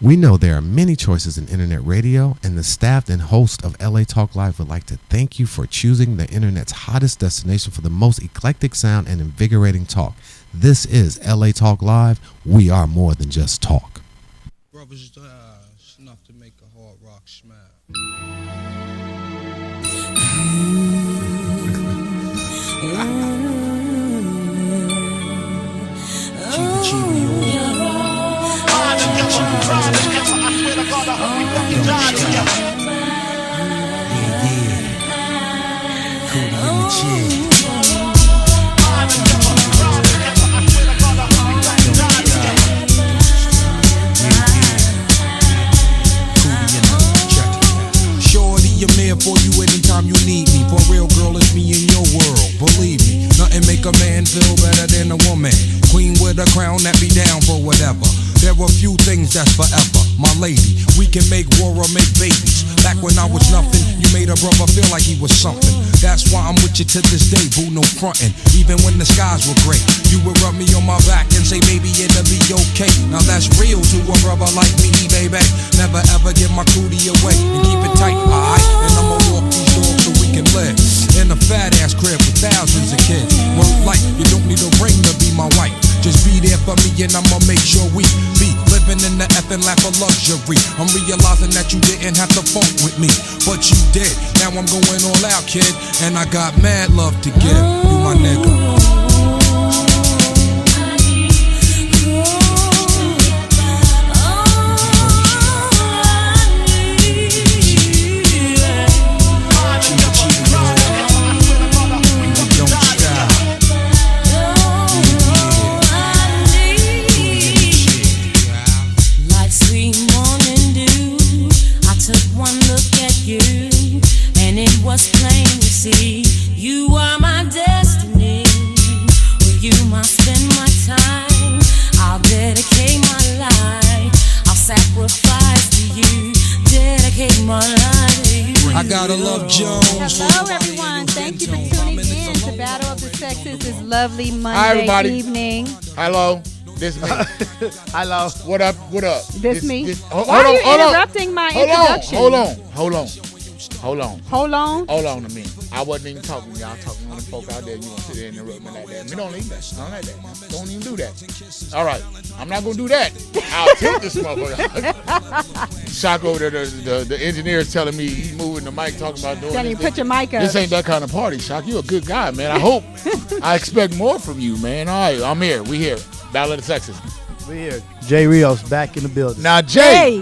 We know there are many choices in internet radio, and the staff and host of LA Talk Live would like to thank you for choosing the internet's hottest destination for the most eclectic sound and invigorating talk. This is LA Talk Live. We are more than just talk. Brothers, it's enough to make a hard rock smile. I'm here for you anytime you need me. For real, girl, it's me in your world. Believe me, nothing make a man feel better than a woman. Queen with a crown that be down for whatever. There are few things that's forever. My lady, we can make war or make babies. Back when I was nothing, you made a brother feel like he was something. That's why I'm with you to this day, boo, no frontin'. Even when the skies were gray, you would rub me on my back and say, baby, it'll be okay. Now that's real to a brother like me, baby. Never ever give my cootie away and keep it tight, alright? And I'ma walk these dogs so we can live in a fat ass crib with thousands of kids. Work life, you don't need a ring to be my wife. Just be there for me and I'ma make sure we be living in the effing lap of luxury. I'm realizing that you didn't have to funk with me, but you did. Now I'm going all out, kid, and I got mad love to give. You my nigga. Was plain to see you are my destiny. With you I spend my time. I'll dedicate my life. I'll sacrifice to you. Dedicate my life to you. I gotta love Jones. Hello everyone. Thank you for tuning in to Battle of the Sexes this lovely Hi, Monday everybody. evening. Hello. This me. Hello. What up? What up? This me. Hold Why are you on. interrupting my introduction? Hold on. Hold on. Hold on to me. I wasn't even talking to y'all. Talking to the folk out there. You gonna sit there and interrupt me like that? Me don't need that. I don't like that. Don't even do that. All right. I'm not gonna do that. I'll tilt this motherfucker. Shock over there. The engineer is telling me he's moving the mic, talking about doing Danny, this. put your mic up. This ain't that kind of party, Shock. You a good guy, man. I hope. I expect more from you, man. All right. I'm here. We here. Battle of the Sexes. We here. Jay Rios back in the building. Now, Jay,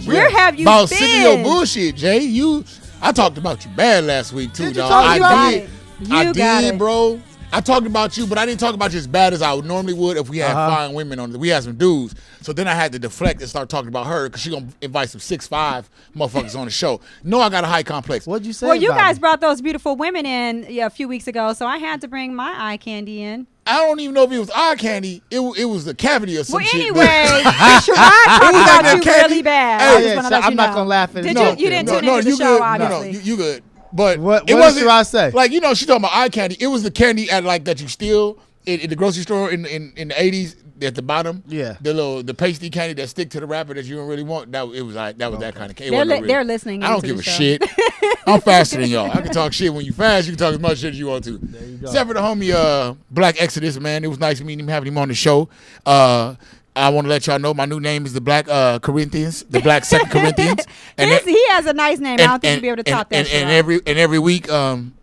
where have you about been? sick of your bullshit, Jay. I talked about you bad last week too, Did you dog. talk I about did. me? I You got did, it. bro. I talked about you, but I didn't talk about you as bad as I normally would if we had fine women on. We had some dudes, so then I had to deflect and start talking about her because she gonna invite some 6'5" motherfuckers on the show. No, I got a high complex. What'd you say? Well, you about guys me? brought those beautiful women in a few weeks ago, so I had to bring my eye candy in. I don't even know if it was eye candy. It was the cavity or some Well, shit. anyway, Sherrod talked was about like you the candy. really bad. Hey, I just yeah, wanna so let you I'm not know. gonna laugh at it. Did No, you didn't no, tune no, into the you show, good. obviously. No, you good. But What it did wasn't, Sherrod say? Like, you know, she talking about eye candy. It was the candy at like that you steal in the grocery store in the 80s at the bottom. Yeah. The pasty candy that stick to the wrapper that you don't really want. That was that kind of candy. It wasn't They're listening. I don't into give the a show. shit. I'm faster than y'all. I can talk shit when you fast. You can talk as much shit as you want to. There you go. Except for the homie Black Exodus, man. It was nice meeting him, having him on the show. I want to let y'all know my new name is the Black Corinthians, the Black Second Corinthians. He has a nice name. I don't think you'll be able to top that. And Sherrod. every week,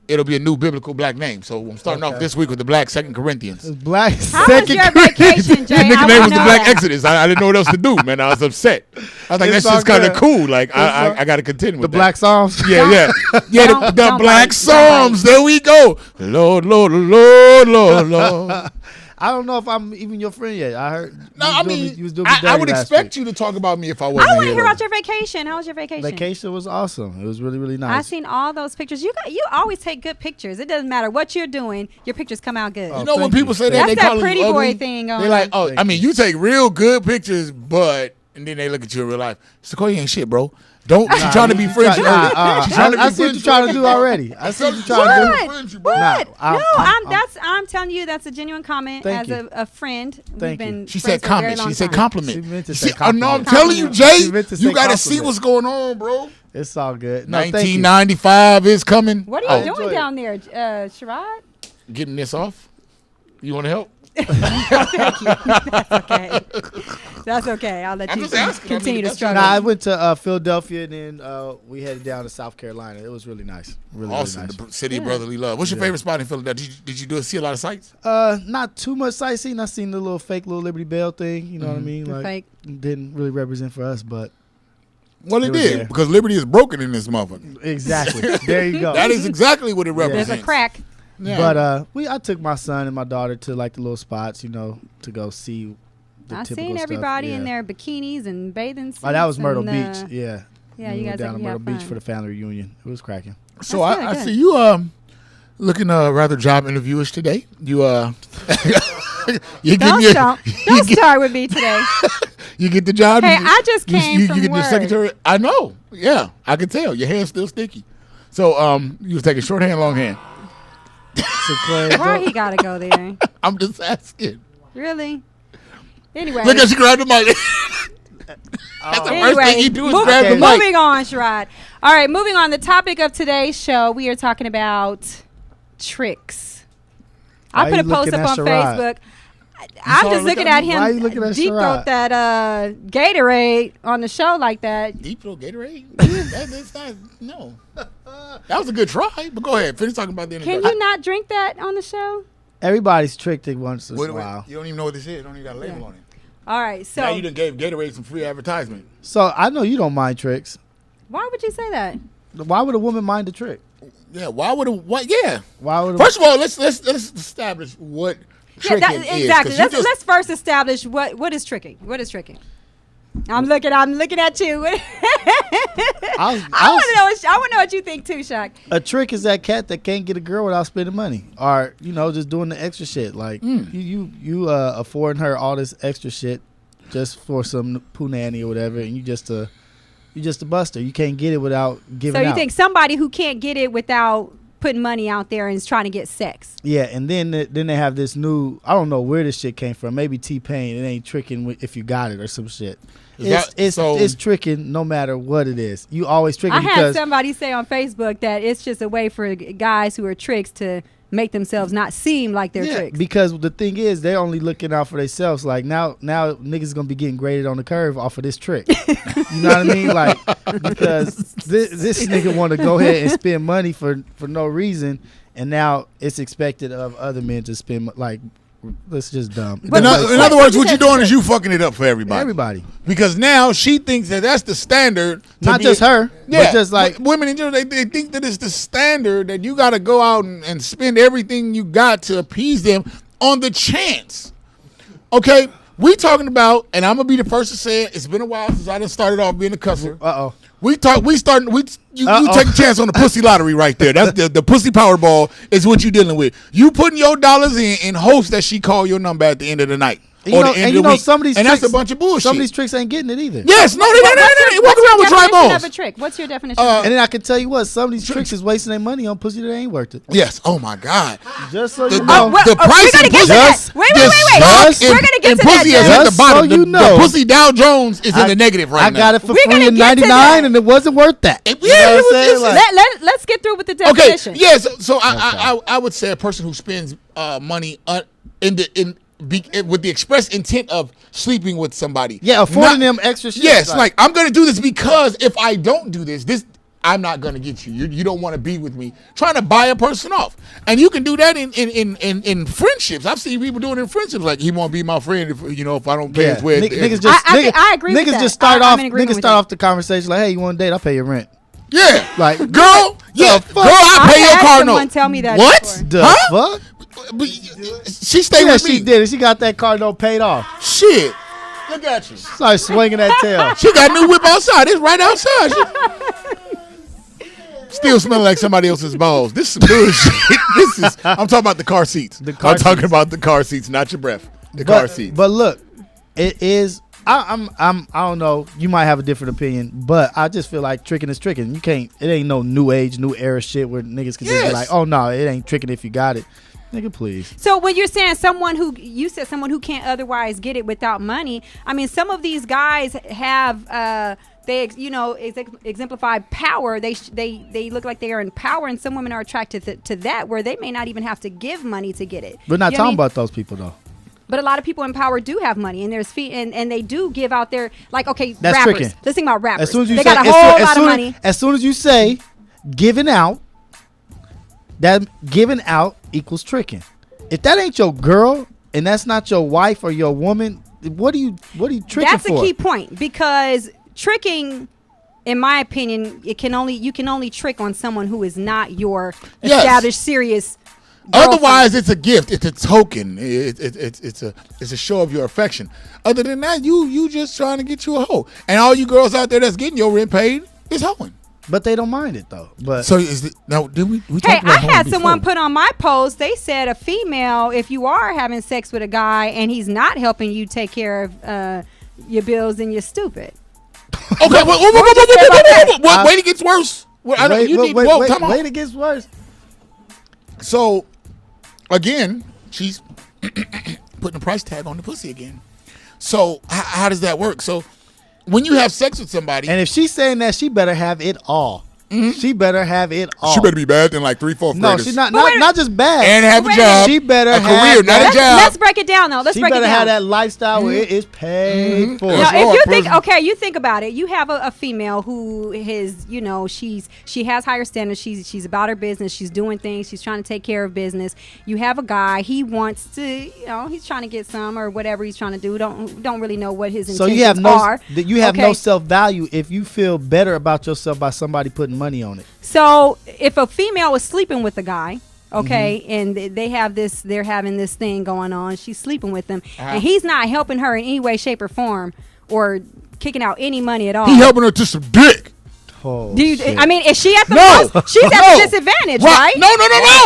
it'll be a new biblical black name. So I'm starting off this week with the Black Second Corinthians. Black How was your vacation, Jay? That nigga I name wanna was the know Black that. Exodus. I didn't know what else to do, man. I was upset. I was like, It's that's just all kind of good. cool. Like, all- I got to continue The with that. Black Psalms. Yeah. The don't Black bite. Psalms. There we go. Lord, Lord, Lord, Lord, Lord. I don't know if I'm even your friend yet. I heard. No, I mean, you was doing me I dirty would last expect week. you to talk about me if I wasn't I want to here. hear though. about your vacation. How was your vacation? Vacation was awesome. It was really, really I nice. seen all those pictures. You always take good pictures. It doesn't matter what you're doing. Your pictures come out good. You know when thank people you. say that, That's they that call pretty you boy ugly. thing They're going like, on. oh, I mean, you take real good pictures, but and then they look at you in real life. Sequoia ain't shit, bro. Don't. She's trying to be French. She's trying to be I see what French. you're trying to do already. I see what you're trying to do. What? Nah, I'm telling you, that's a genuine comment Thank as you. a friend. We've Thank you. been She friends said for a very compliment. long She said time. compliment. She meant to See, say no, I'm compliment. telling you, She Jay, meant to you say got to see compliment. what's going on, bro. It's all good. No, thank you. 1995 is coming. What Oh, are you enjoy doing it. down there, Sherrod? Getting this off. You want to help? Thank you. That's okay. That's okay. I'll let I'm you just asking. continue to that's- struggle. Nah, I went to Philadelphia and then we headed down to South Carolina. It was really nice. Really, Awesome. really The city of brotherly love. What's your favorite spot in Philadelphia? Did you see a lot of sights? nice. Not too much sightseeing. I seen the little fake little Liberty Bell thing. You know what I mean? The Like, fake. didn't really represent for us, but Well, it It was did there. because Liberty is broken in this motherfucker. exactly. There you go. That is exactly what it represents. There's a crack. Yeah. But I took my son and my daughter to like the little spots, you know, to go see the I typical seen stuff. everybody in Yeah. their bikinis and bathing suits. Oh, that was Myrtle and, Beach. Yeah. Yeah, We you went guys down to actually Myrtle have Beach fun. for the family reunion. It was cracking. So That's I really see good. you looking rather job interviewish today. You you Don't your- start. Don't start with me today. you get the job. Hey, you, I just came you from get the work. secretary. I know. Yeah, I can tell. Your hand's still sticky. So you was taking shorthand, longhand. So, Clay, Why he gotta go there? I'm just asking. Really? Anyway. Look at you grab the mic. That's the first thing you do is grab the mic. Moving on, Sherrod. All right, moving on. The topic of today's show, we are talking about tricks. I Why put you a post looking up at on Sherrod? Facebook. I'm saw just her looking look at at me? him Why you looking at deep throat Sherrod? that Gatorade on the show like that. Deep throat Gatorade? That's not, no. That was a good try, but go ahead. Finish talking about the Can introduction. you not drink that on the show? everybody's tricked it once in Wait, a while. you don't even know what this is. Don't even got a label Yeah. on it. All right, so Now you done gave Gatorade some free advertisement. So I know you don't mind tricks. why would you say that? Why would a woman mind a trick? Yeah, why would what? Yeah. Why would a, First of all, let's establish what tricking is. 'cause exactly. you Let's just- let's first establish what is tricking. What is tricking? I'm looking at you. I want to know what you think too, Shaq. a trick is that cat that can't get a girl without spending money, or just doing the extra shit. Like you affording her all this extra shit just for some poo nanny or whatever, and you just a buster. You can't get it without giving So you out. think somebody who can't get it without putting money out there and is trying to get sex? Yeah, and then they have this new. I don't know where this shit came from. Maybe T-Pain. It ain't tricking if you got it or some shit. It's tricking no matter what it is. You always tricking I had because somebody say on Facebook that it's just a way for guys who are tricks to make themselves not seem like they're tricks. because the thing is they're only looking out for themselves. Like now niggas gonna be getting graded on the curve off of this trick. You know what I mean? Like because this nigga want to go ahead and spend money for no reason, and now it's expected of other men to spend like. That's just dumb. But- in other words, what you're doing is you fucking it up for everybody. Everybody, Because now she thinks that that's the standard. to not be- just her, Yeah, but just like women in general, they think that it's the standard that you got to go out and spend everything you got to appease them on the chance. Okay, we talking about, and I'm gonna be the first to say it. It's been a while since I done started off being a cusser. You take a chance on the pussy lottery right there. That's the pussy Powerball is what you dealing with. You putting your dollars in hopes that she call your number at the end of the night or the end of the week. some of these and tricks, that's a bunch of bullshit. Some of these tricks ain't getting it either. Yes, no, they walk around with definition triballs. of a trick? What's your definition? And then I can tell you what, some of these tricks is wasting their money on pussy that ain't worth it. Yes. Oh my God. Just so The- you the- know. the price we're gonna of get to pussy- that. Wait. just- We're gonna get and to that. pussy is Jay. at the Just bottom. so you The know. pussy Dow Jones is in the negative right I now. got it for We're free gonna in get to that. '99, and it wasn't worth that. It- You yeah, know it what was- I'm saying? it's- Like, Let's get through with the Okay. definition. Yes. So I would say a person who spends money with the express intent of sleeping with somebody. yeah, affording them extra shit. Yes, like I'm gonna do this because if I don't do this I'm not gonna get you. You don't want to be with me. Trying to buy a person off, and you can do that in friendships. I've seen people doing it in friendships. Like he won't be my friend if I don't pay yeah. his way. Niggas just I agree with Niggas that. just start I'm off. in agreement Niggas with start that. off the conversation like, "Hey, you want to date? I'll pay your rent." Yeah, Like, girl, yeah, fuck? girl, I I've pay your had car someone note. tell me that What? before. The Huh? fuck? But she stayed Yeah, with me. she did it. She got that car note paid off. Shit, look at you. Started swinging that tail. She got a new whip outside. It's right outside. Still smelling like somebody else's balls. This is bullshit. I'm talking about the car seats. The car I'm talking seats. about the car seats, not your breath. The car seats. But look, it is I don't know. You might have a different opinion, but I just feel like tricking is tricking. You can't. It ain't no new age, new era shit where niggas can just be like, oh no, it ain't tricking if you got it. Nigga, please. So when you're saying someone who can't otherwise get it without money, I mean, some of these guys have they exemplify power. They look like they are in power, and some women are attracted to that, where they may not even have to give money to get it. We're not talking about those people though. But a lot of people in power do have money, and there's and they do give out their, like, okay, that's rappers. tricking. Let's think about rappers. As soon as you they say, got a whole lot of money. As soon as you say giving out, that giving out equals tricking. If that ain't your girl and that's not your wife or your woman, what are you tricking for? That's a key point, because tricking, in my opinion, you can only trick on someone who is not your established serious girlfriend. Otherwise, it's a gift. It's a token. It's a show of your affection. Other than that, you just trying to get you a hoe. And all you girls out there that's getting your rent paid is hoeing. But they don't mind it though. But so now did we hey, talked about I had someone before. put on my post. They said a female, if you are having sex with a guy and he's not helping you take care of your bills, then you're stupid. Okay, wait, it gets worse. Wait, it gets worse. So, again, she's putting a price tag on the pussy again. So, how does that work? So, when you have sex with somebody, and if she's saying that, she better have it all. Mm-hmm. She better have it all. She better be bad than like 3-4 No, she's not just bad. And have a job. She better a have career, not a job. Let's break it down though. She better have that lifestyle where it is paid for. Now, if you think about it, you have a female who is, she has higher standards. She's about her business. She's doing things. She's trying to take care of business. You have a guy. He wants to, he's trying to get some or whatever he's trying to do. Don't really know what his intentions are. You have no self-value if you feel better about yourself by somebody putting money on it. So if a female is sleeping with a guy, and they're having this thing going on, she's sleeping with him, and he's not helping her in any way, shape, or form, or kicking out any money at all. He helping her to some dick. Oh, I mean, is she at the most? She's at a disadvantage, right? No.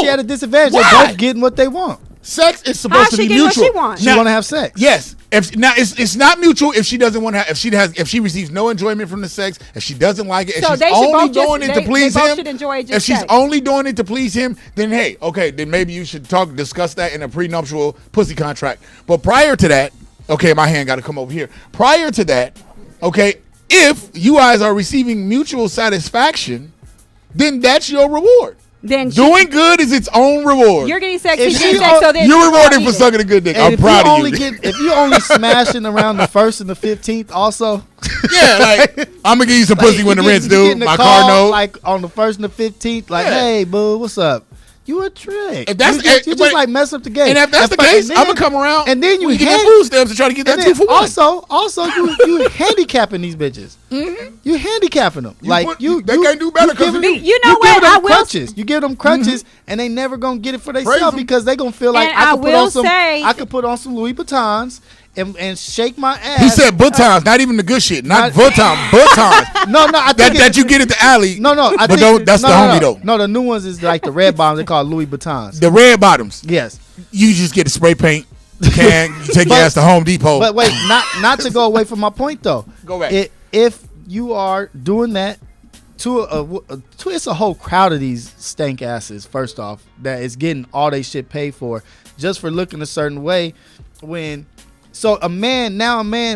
She at a disadvantage. They're both getting what they want. Sex is supposed to be mutual. What she wants? She want to have sex. Yes. It's not mutual if she doesn't want to have, if she receives no enjoyment from the sex, if she doesn't like it, if she's only doing it to please him, if she's only doing it to please him, then hey, okay, then maybe you should discuss that in a prenuptial pussy contract. But prior to that, okay, my hand got to come over here. Prior to that, okay, if you guys are receiving mutual satisfaction, then that's your reward. Then doing good is its own reward. You're getting sex. So then you're rewarded for sucking a good dick. I'm proud of you. If you only smashing around the 1st and the 15th, also. Yeah, like I'm gonna give you some pussy when the rent's due. My car note, like on the 1st and the 15th, like, hey, boo, what's up? You a trick. If that's you just like mess up the game. And if that's the case, I'm gonna come around and then you get that food stamps and try to get that 2 for 1. Also, you handicapping these bitches. Mm-hmm. You handicapping them. They can't do better because of you. You know what? I will crutches. You give them crutches, and they never gonna get it for themselves because they gonna feel like I could put on some Louis Vuittons. And shake my ass. He said Vuittons, not even the good shit. Not Vuittons. No, I think that you get at the alley. No, that's the homie though. No, the new ones is like the red bottoms. They call Louis Vuittons. The red bottoms. Yes. You just get a spray paint can. You take your ass to Home Depot. But wait, not to go away from my point though. Go back. If you are doing that it's a whole crowd of these stank asses. First off, that is getting all they shit paid for just for looking a certain way when. So a man,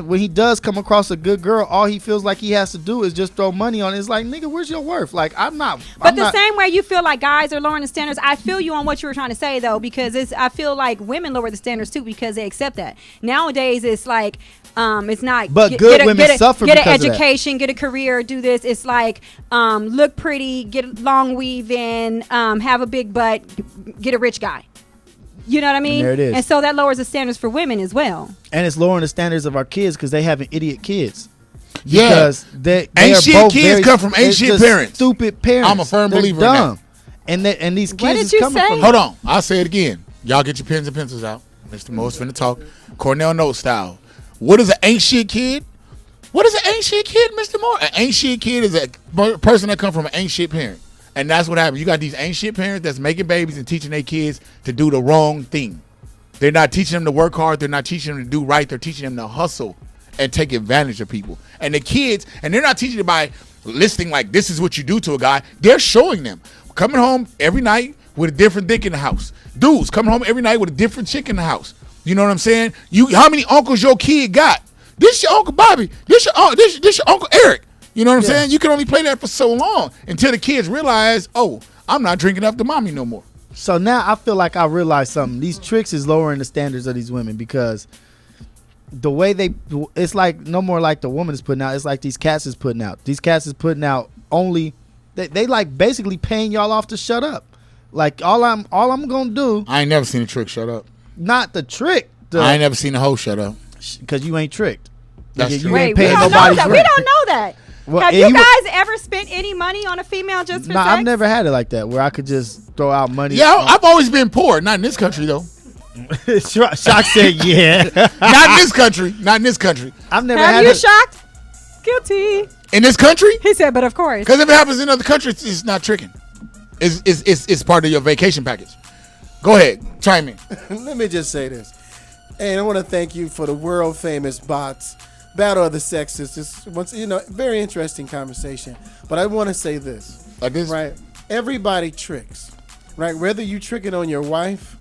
when he does come across a good girl, all he feels like he has to do is just throw money on it. It's like, nigga, where's your worth? Like, same way you feel like guys are lowering the standards, I feel you on what you were trying to say, though, because I feel like women lower the standards, too, because they accept that. Nowadays, it's like, it's not. But good women suffer because of that. Get an education, get a career, do this. It's like, look pretty, get a long weave in, have a big butt, get a rich guy. You know what I mean? And there it is. And so that lowers the standards for women as well. And it's lowering the standards of our kids because they having idiot kids. Yeah. Because they ain't shit kids come from ain't shit parents. Stupid parents. I'm a firm believer in that. And these kids what did is you coming say? from. Hold on. I'll say it again. Y'all get your pens and pencils out. Mr. Moore's finna talk. Cornell Note style. What is an ain't shit kid? What is an ain't shit kid, Mr. Moore? An ain't shit kid is a person that come from an ain't shit parent. And that's what happens. You got these ain't shit parents that's making babies and teaching their kids to do the wrong thing. They're not teaching them to work hard. They're not teaching them to do right. They're teaching them to hustle and take advantage of people. And the kids, and they're not teaching it by listing like this is what you do to a guy. They're showing them coming home every night with a different dick in the house. Dudes coming home every night with a different chick in the house. You know what I'm saying? How many uncles your kid got? This your Uncle Bobby. This your Uncle Eric. You know what I'm saying? You can only play that for so long until the kids realize, oh, I'm not drinking after mommy no more. So now I feel like I realized something. These tricks is lowering the standards of these women because the way it's like no more like the woman is putting out. It's like these cats is putting out. These cats is putting out only they like basically paying y'all off to shut up. Like all I'm gonna do. I ain't never seen a trick shut up. Not the trick. I ain't never seen a hoe shut up. Because you ain't tricked. That's You true. Wait, ain't we paying don't know nobody's that. We rent. don't know that. Well, Have and you you- guys ever spent any money on a female just for Nah, sex? I've never had it like that where I could just throw out money. Yeah, I've always been poor. Not in this country though. Shock said, yeah. Not in this country. Not in this country. I've never Have had you it. shocked? Guilty. In this country? He said, but of course. Because if it happens in other countries, it's not tricking. It's part of your vacation package. Go ahead, chime in. Let me just say this. And I want to thank you for the world famous bots. Battle of the Sexes. This once very interesting conversation. But I want to say this. Like this? Right. Everybody tricks. Right? Whether you tricking on your wife,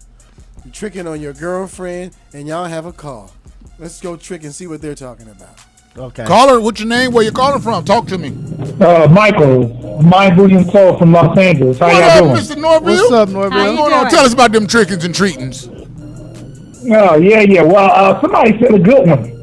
you tricking on your girlfriend, and y'all have a call. Let's go trick and see what they're talking about. Okay. Caller, what's your name? Where you calling from? Talk to me. Michael, Mind Booty and Soul from Los Angeles. How What y'all up, doing? Mr. Norville? What's up, How Norville? you What's going on? doing? Tell us about them trickings and treatings. Oh, yeah. Well, somebody said a good one.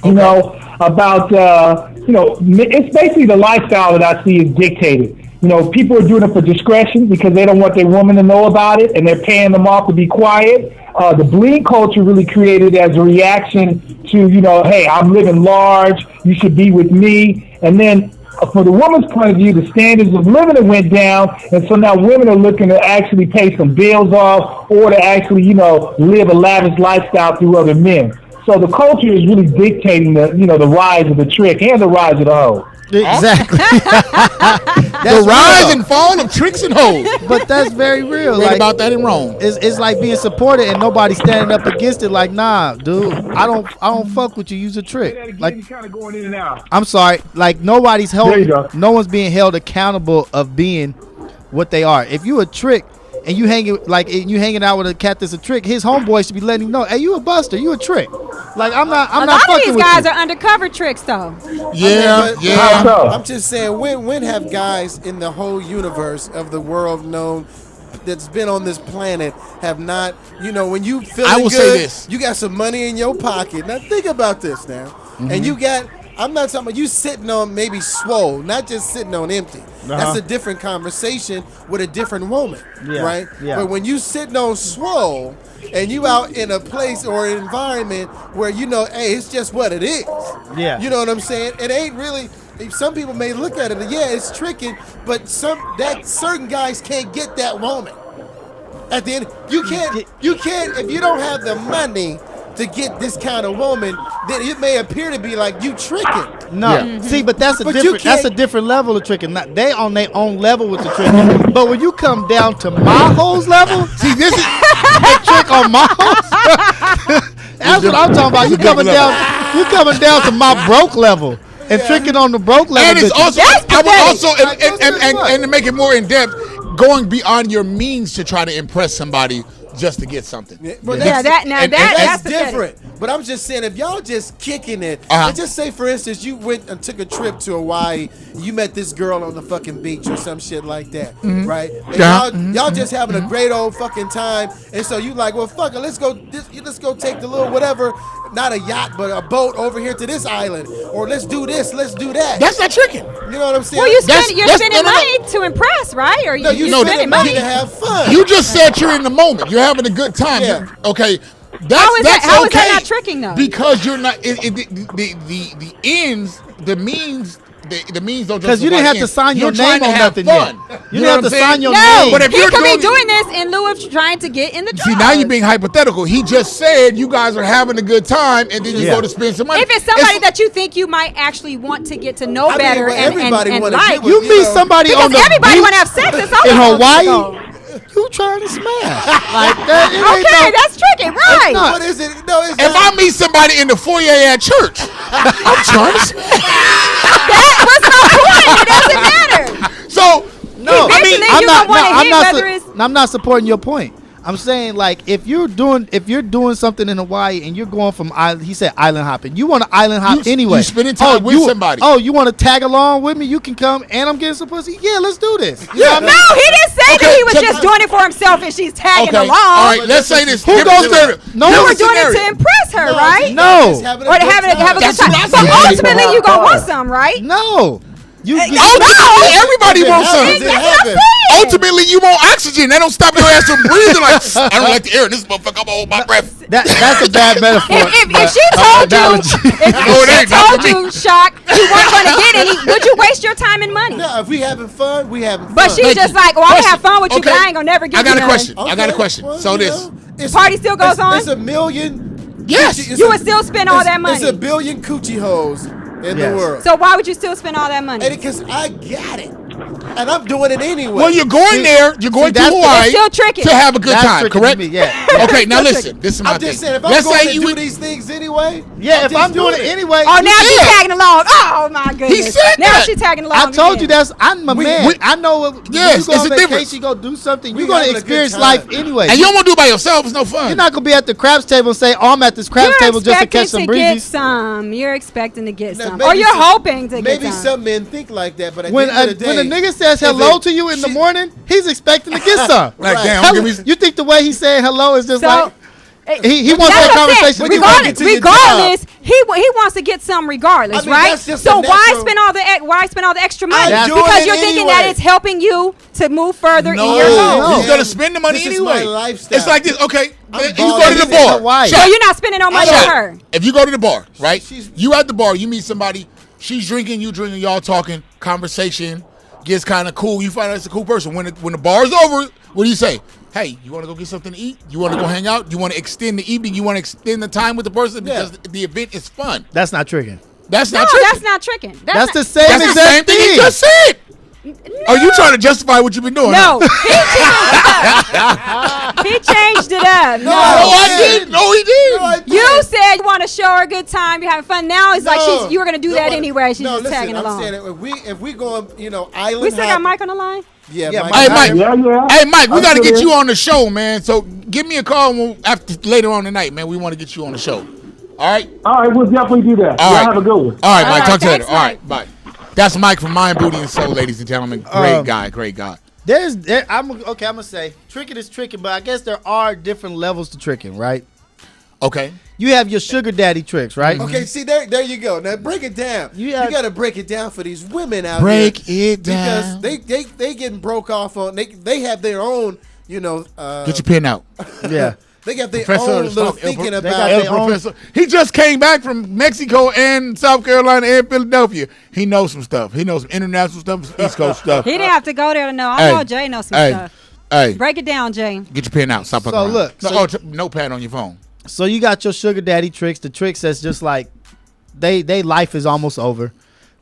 You know, about, it's basically the lifestyle that I see is dictated. You know, people are doing it for discretion because they don't want their woman to know about it, and they're paying them off to be quiet. The bling culture really created as a reaction to, hey, I'm living large, you should be with me. And then for the woman's point of view, the standards of living went down, and so now women are looking to actually pay some bills off or to actually, live a lavish lifestyle through other men. So the culture is really dictating the rise of the trick and the rise of the hoe. Exactly. The rise and fall of tricks and hoes. But that's very real. Read Like, about that in Rome. it's like being supported and nobody standing up against it. Like, nah, dude, I don't fuck with you. Use a trick. Like, kind of going in and out. I'm sorry. Like, nobody's held. There you go. No one's being held accountable of being what they are. If you a trick and you hanging out with a cat that's a trick, his homeboy should be letting him know, hey, you a buster, you a trick. Like, I'm not A lot of fucking these with guys you. are undercover tricks, though. Yeah, But yeah. How so? I'm just saying, when have guys in the whole universe of the world known that's been on this planet have not, when you feeling I will good, say this. you got some money in your pocket. Now think about this now. Mm-hmm. And you got, I'm not talking about you sitting on maybe swole, not just sitting on empty. That's a different conversation with a different woman, Yeah, right? yeah. But when you sitting on swole and you out in a place or an environment where hey, it's just what it is. Yeah. You know what I'm saying? It ain't really. Some people may look at it, and yeah, it's tricking, but certain guys can't get that woman. At the end, you can't. If you don't have the money to get this kind of woman, then it may appear to be like you tricking. No, Yeah. see, but that's a But you different. That's a can't- different level of tricking. Not, they on their own level with the tricking. But when you come down to my hoes level, See, this is the trick on my hoes. That's what I'm talking about. You coming down. You coming down to my broke level and tricking on the broke level. and it's bitches. also I would also and to make it more in depth, going beyond your means to try to impress somebody just to get something. But Yeah, that's- that's That's pathetic. different. But I'm just saying, if y'all just kicking it, Uh-huh. and just say, for instance, you went and took a trip to Hawaii, you met this girl on the fucking beach or some shit like that, right? And Yeah. y'all just having a great old fucking time, and so you like, well, fuck it, let's go take the little whatever, not a yacht, but a boat over here to this island, or let's do this, let's do that. That's not tricking. You know what I'm saying? Well, you're That's- spending no, no. money to impress, right? Or no, you you're spending money to have fun. You just said you're in the moment. You're having a good time. Yeah. Okay. That's How is that- that's how is okay. that not tricking, though? Because you're not the ends, the means. The means don't Because you didn't have to sign your name on nothing yet. You didn't have to sign your No, name. But if he you're could be doing- doing this in lieu of trying to get in the See, drugs. now you're being hypothetical. He just said you guys are having a good time, and then you Yeah. go to spend some money. If it's somebody that you think you might actually want to get to know I mean, better but and everybody like, wanna get with You meet somebody because on the everybody beach want to have sex. It's in always Hawaii. supposed to go. You trying to smash. Like that. It ain't Okay, no- that's tricky, right? not. What is it? No, it's If I meet somebody in the foyer at church, I'm trying to smash. That was my point. It doesn't matter. So, No, Eventually, you gonna wanna hit whether it's- I'm not supporting your point. I'm saying like if you're doing something in Hawaii and you're going from he said island hopping, you want to island hop You- anyway. you spending time with somebody. Oh, you want to tag along with me? You can come and I'm getting some pussy. Yeah, let's do this. You know what I mean? No, he didn't say Okay, that he was check just it- doing it for himself and she's tagging okay, along. all right. Let's say this. Who goes there? No You one- were doing it to impress her, right? No. Just having Or to good have a good That's time. what I But said. ultimately, you gonna want some, right? No. You get- Ultimately, everybody If it wants happens, some. it happens. Ultimately, you want oxygen. That don't stop your ass from breathing. Like, I don't like the air in this motherfucker. I'm gonna hold my breath. that's a bad metaphor. If she told you, analogy. if No, it she ain't. Not told for me. you, Shock, you weren't gonna get any, would you waste your time and money? No, if we having fun, we having fun. But she's Thank just you. like, well, I'm gonna Question. have fun with you, but Okay. I ain't gonna never get I got you a question. none. I got a question. Well, So you this. know, it's- Party still goes on? It's a million. Yes. it's You a- would still spend all it's- that money. It's a billion coochie hoes in the Yes. world. So why would you still spend all that money? Because I got it, and I'm doing it anyway. Well, you're going there. You're going to that's the- Hawaii It's still tricky. to have a good That's time. tricky to Correct? me, yeah. Okay. Now Still listen. This is my I'm thing. just saying, if I'm Let's going say to you do would. these things anyway, Yeah, if I'm doing it doing anyway. Oh, now she's Yeah. tagging along. Oh my goodness. said now that. she's tagging along. I told you again. I'm a man. I know what, Yes, when you it's go a on difference. vacation, go do something. We You're going to having a good experience time. life anyway. And you don't want to do it by yourself. It's no fun. You're not going to be at the craps table and say, oh, I'm at this craps You're table just to catch some expecting to get breezes. some. You're expecting to get Now, some. maybe Or you're some- hoping to get maybe some. some men think like that, but at When the end of the day, a nigga says if hello it- to you in the she- morning, he's expecting to get some. Like, Right. damn, give me. You think the way he's saying hello is just So, like he That's wants that what I'm saying. conversation. When you walk Regardless, into your regardless, he wants to get some regardless, I mean, right? that's just So a why natural- spend all the extra money? I'm doing Because it you're thinking that anyway. it's helping you to move further in No, your goals. he's gonna spend the money This is anyway. my lifestyle. It's like this. Okay, I'm you go balling to the in bar. Hawaii. So Shut. you're not spending no money on Shut. her. If you go to the bar, right? She's- You at the bar, you meet somebody. She's drinking, you drinking, y'all talking. Conversation gets kind of cool. You find out it's a cool person. When the bar's over, what do you say? Hey, you want to go get something to eat? You want to go hang out? You want to extend the evening? You want to extend the time with the person Yeah. because the event is fun. That's not tricking. That's No, not tricking. that's not tricking. That's the not, same That's the exact same thing he thing. just said. Are you trying to justify what you've been doing? No, huh? he changed it up. No, I didn't. No, he did. No, I didn't. You said you want to show her a good time, you're having fun. Now it's like No. you were gonna do No, that but- anyway. She's no, just listen, tagging I'm along. saying if we going, island. We still got hopping- Mike on the line. Yeah, Yeah, Mike. Hey, Mike. Yeah. Hey, Mike, we I'm got to still get here. you on the show, man. So give me a call after later on tonight, man. We want to get you on the show. All right? All right, we'll definitely do that. All Y'all right. have a good one. All right, Mike. right, Talk to you later. thanks, All right, bye. That's Mike from Mind, Booty, and Soul, ladies and gentlemen. Great guy. I'm gonna say tricking is tricking, but I guess there are different levels to tricking, right? Okay. You have your sugar daddy tricks, right? Okay, see there you go. Now break it down. You You, have- got to break it down for these women out Break here it down. because they getting broke off on. They have their own. Get your pen out. Yeah. They got their Professor own of little stuff, thinking got about. their it. own- Professor. He just came back from Mexico and South Carolina and Philadelphia. He knows some stuff. He knows some international stuff, some East Coast stuff. He didn't have to go there to know. I Hey. know Jay knows some Hey. stuff. Hey, Break it down, Jay. get your pen out. Stop fucking So around. look, No, so- notepad on your phone. So you got your sugar daddy tricks, the tricks that's just like they life is almost over.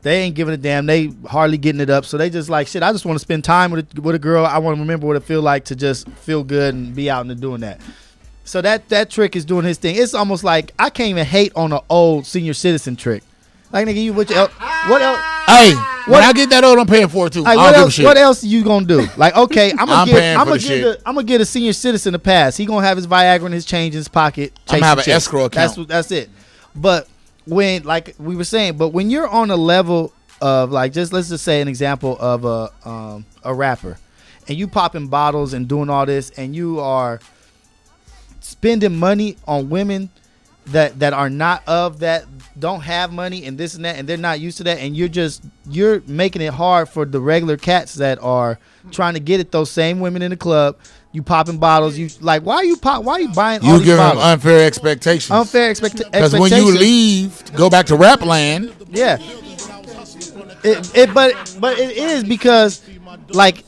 They ain't giving a damn. They hardly getting it up. So they just like, shit, I just want to spend time with a girl. I want to remember what it feel like to just feel good and be out and doing that. So that trick is doing his thing. It's almost like I can't even hate on an old senior citizen trick. Like nigga, what else? Hey, when I get that old, I'm paying for it too. Like, I don't give a shit. what else you gonna do? Like, okay, I'm I'm paying for the gonna get a senior citizen a pass. He gonna have his Viagra and his change in his pocket. I'm chasing have an chicks. escrow account. That's it. But when, like we were saying, but when you're on a level of like, let's just say an example of a rapper, and you popping bottles and doing all this, and you are spending money on women that are not of that, don't have money and this and that, and they're not used to that, and you're making it hard for the regular cats that are trying to get at those same women in the club. You popping bottles. You like, why are you buying all You these give them bottles? unfair expectations. Unfair expectations. Because when you leave, go back to rap land. Yeah. But it is because, like,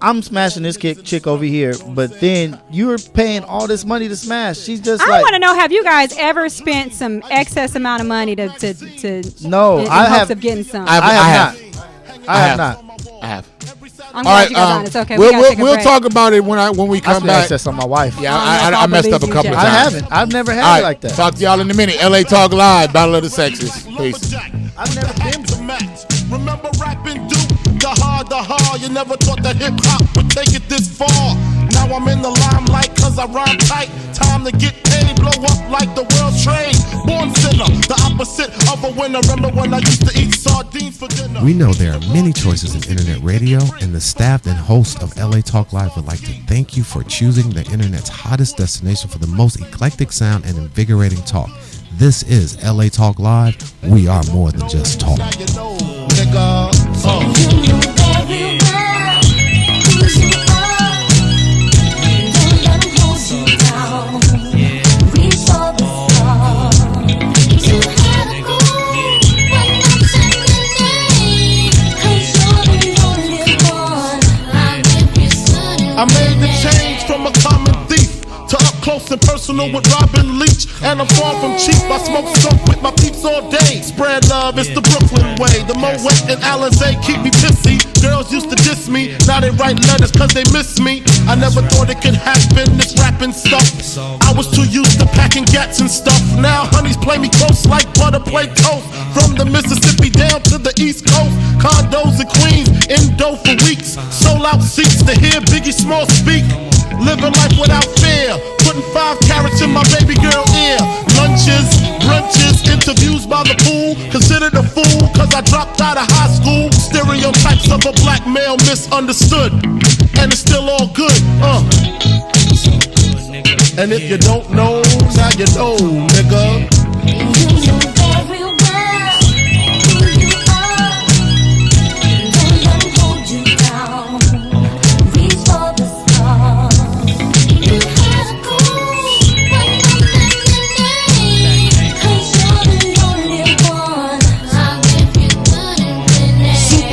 I'm smashing this chick over here, but then you're paying all this money to smash. She's just I like, want to know: have you guys ever spent some excess amount of money to No, in I hopes have- of getting some? I have not. I have. I'm All glad right, you got on. It's okay. We'll talk about it when we I come spit back. access on my wife. Yeah, I messed up a couple of I times. haven't. I've never had All it right, like that. talk to y'all in a minute. LA Talk Live, Battle of the Sexes. Peace. I've never been to match. Remember rapping Duke? The hard. You never thought that hip hop would take it this far. Now I'm in the limelight cause I rhyme tight. Time to get paid, blow up like the world trade. Born sinner, the opposite of a winner. Remember when I used to eat sardines for dinner? We know there are many choices in internet radio, and the staff and host of LA Talk Live would like to thank you for choosing the internet's hottest destination for the most eclectic sound and invigorating talk. This is LA Talk Live. We are more than just talk. Now you know, nigga. I made the change from a common thief to up close and personal with Robin Leach. And I'm far from cheap. I smoke skunk with my peeps all day. Spread love, it's the Brooklyn way. The Moet and Alizé keep me pissy. Girls used to diss me, now they write letters cause they miss me. I never thought it could happen, this rapping stuff. I was too used to packing gats and stuff. Now honeys play me close like butter play toast. From the Mississippi down to the East Coast. Condos in Queens, in dough for weeks. Sold out seats to hear Biggie Small speak. Living life without fear. Putting 5 carats in my baby girl ear. Lunches, brunches, interviews by the pool. Considered a fool cause I dropped out of high school. Stereotypes of a black male misunderstood. And it's still all good, And if you don't know, now you know, nigga.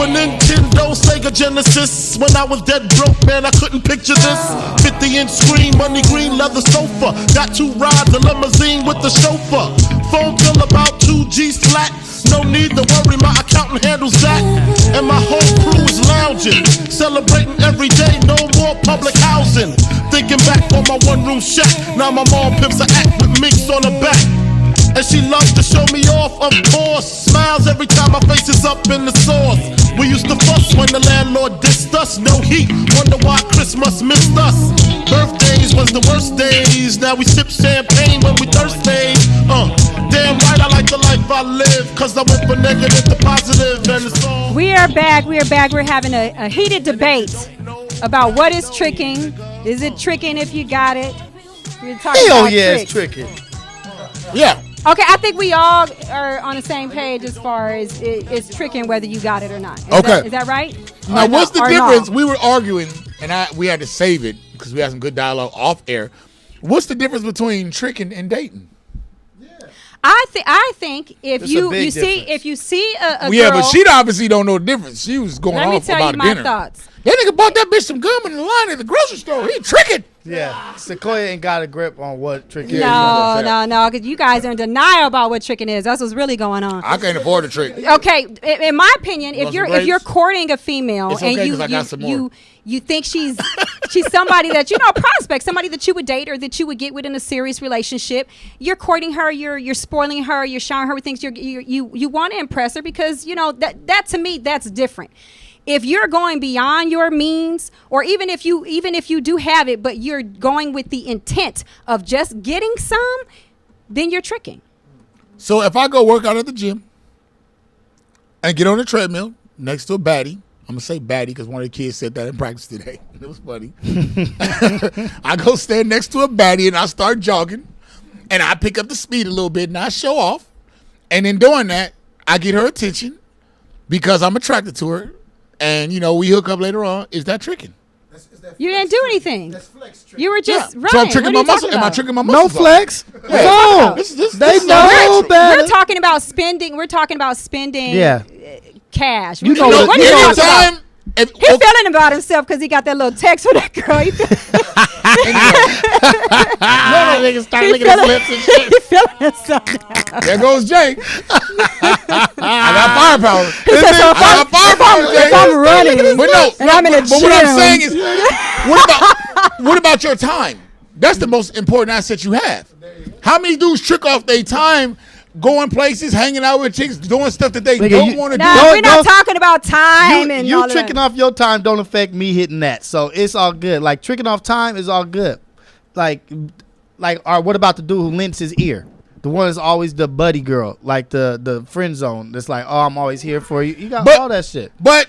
Nintendo, Sega Genesis. When I was dead broke, man, I couldn't picture this. 50-inch screen, money green leather sofa. Got 2 rides, a limousine with the chauffeur. Phone bill about 2 G's flat. No need to worry, my accountant handles that. And my whole crew is lounging, celebrating every day, no more public housing. Thinking back on my one-room shack. Now my mom pimps an act with minks on her back. And she loves to show me off, of course. Smiles every time my face is up in the sauce. We used to fuss when the landlord dissed us. No heat, wonder why Christmas missed us. Birthdays was the worst days. Now we sip champagne when we thirsty. Damn right, I like the life I live. Cause I went from negative to positive. And it's all. We are back. We're having a heated debate about what is tricking. Is it tricking if you got it? We're talking Hell about yeah, tricks. it's tricking. Yeah. Okay, I think we all are on the same page as far as it's tricking whether you got it or not. Is that right? Now, Or what's no- the or difference? no? We were arguing, and we had to save it because we had some good dialogue off air. What's the difference between tricking and dating? I think if It's a you big see difference. if you see a Yeah, girl, but she obviously don't know the difference. She was going let me off tell about you a my dinner. thoughts. That nigga bought that bitch some gum in the line at the grocery store. He tricking. Yeah, Sequoia ain't got a grip on what trick is. No, because you guys are in denial about what tricking is. That's what's really going on. I can't afford a trick. Okay, in my opinion, Want if you're some if you're grapes? courting a female It's and okay 'cause I got some more. you think she's somebody that prospect, somebody that you would date or that you would get with in a serious relationship, you're courting her, you're spoiling her, you're showing her things, you want to impress her because that to me that's different. If you're going beyond your means, or even if you do have it, but you're going with the intent of just getting some, then you're tricking. So if I go work out at the gym and get on the treadmill next to a baddie, I'm going to say baddie because one of the kids said that in practice today. It was funny. I go stand next to a baddie and I start jogging and I pick up the speed a little bit and I show off. And in doing that, I get her attention because I'm attracted to her. And, we hook up later on. Is that tricking? You didn't do anything. You were just running. So I'm tricking my muscle. Am I about? tricking my muscle? No flex. Yeah. No. This They is know better. We're talking about spending. Yeah. Cash. You know What are you talking about? If, He's feeling about himself because he got that little text from that girl. He no, niggas start licking his lips and shit. He feeling himself now. There goes Jake. I got firepower. He said, so I got firepower, Jake. if I'm running But no, and I'm in the but what I'm gym. saying is, what about your time? That's the most important asset you have. How many dudes trick off their time, going places, hanging out with chicks, doing stuff that they Nigga, don't you- want to do? Nah, we're not don't- talking about time and all You of tricking that. off your time don't affect me hitting that, so it's all good. Like tricking off time is all good. Like, or what about the dude who lends his ear? The one that's always the buddy girl, like the friend zone. That's like, oh, I'm always here for you. You got But- all that shit. But,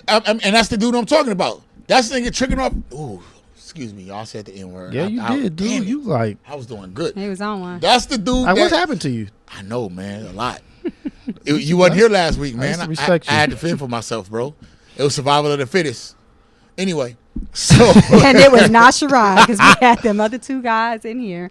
and that's the dude I'm talking about. That's the nigga tricking off. Ooh, excuse me, y'all said the N word. Yeah, you did, damn dude. it. You like, I was doing good. He was on one. That's the dude. like that, what's happened to you? I know, man, a lot. You wasn't here last week, man. used to respect I you. had to fend for myself, bro. It was survival of the fittest. Anyway, so And it was not Sherrod because we had them other two guys in here,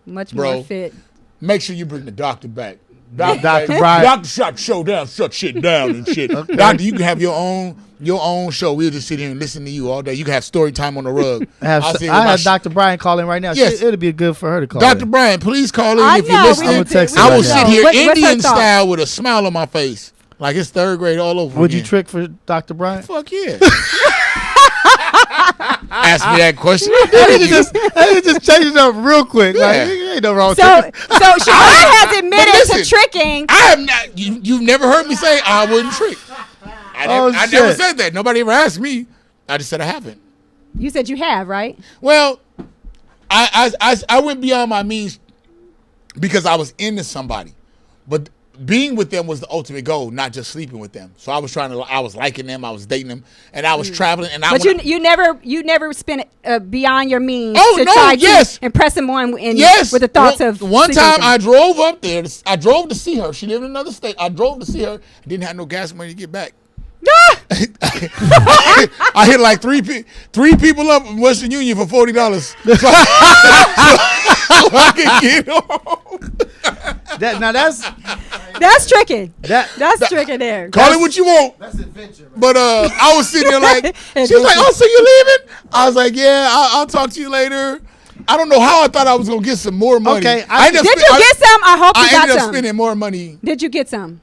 much Bro. more fit. make sure you bring the doctor back. Dr. Brian. Doctor shut show down, shut shit down and shit. Doctor, you can have your own show. We'll just sit here and listen to you all day. You can have story time on the rug. I have Dr. Brian calling right now. Yes. It'll be good for her to call. Dr. in. Brian, please call in I if you're know, we listening. I'm gonna text her I will right sit now. here What's her Indian thought? style with a smile on my face, like it's third grade all over. Would you again. trick for Dr. Brian? Fuck yeah. Ask me that question. I just change it up real quick. Yeah. Like, ain't no wrong. So Sherrod has admitted listen, to tricking. I have not. You've never heard me say I wouldn't trick. I never shit. said that. Nobody ever asked me. I just said I haven't. You said you have, right? Well, I went beyond my means because I was into somebody, but being with them was the ultimate goal, not just sleeping with them. So I was liking them, I was dating them, and I was traveling. And But you never spent beyond your means Oh, to no, try yes. to impress someone Yes. with the thoughts of one sleeping time with them. I drove up there. I drove to see her. She lived in another state. I drove to see her. I didn't have no gas money to get back. I hit like three people up in Western Union for $40. So I could get home. That's tricking. That tricking there. Call it what you want. That's adventure. But I was sitting there like, she was like, "Oh, so you leaving?" I was like, "Yeah, I'll talk to you later." I don't know how I thought I was gonna get some more money. Okay, ended up Did you get some? I hope you I got ended up some. spending more money. Did you get some?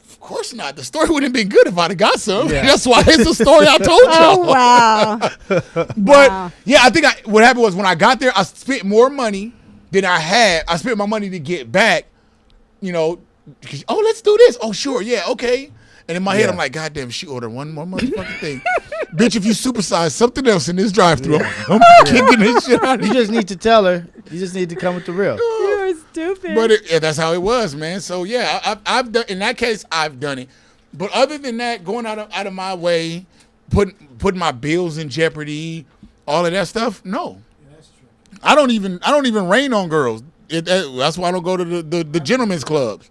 Of course not. The story wouldn't have been good if I'd have got some. Yeah. That's why it's the story I told Oh y'all. wow! But Wow. yeah, I think what happened was when I got there, I spent more money than I had. I spent my money to get back. You know, oh, let's do this. Oh, sure, yeah, okay. And in my head, I'm like, God damn, she ordered one more motherfucking thing. Bitch, if you supersize something else in this drive-thru, I'm kicking this shit out of you you. just need to tell her. You just need to come with the real. You're stupid. But that's how it was, man. So yeah, I've done. In that case, I've done it. But other than that, going out of my way, putting my bills in jeopardy, all of that stuff, no. I don't even rain on girls. That's why I don't go to the gentlemen's clubs.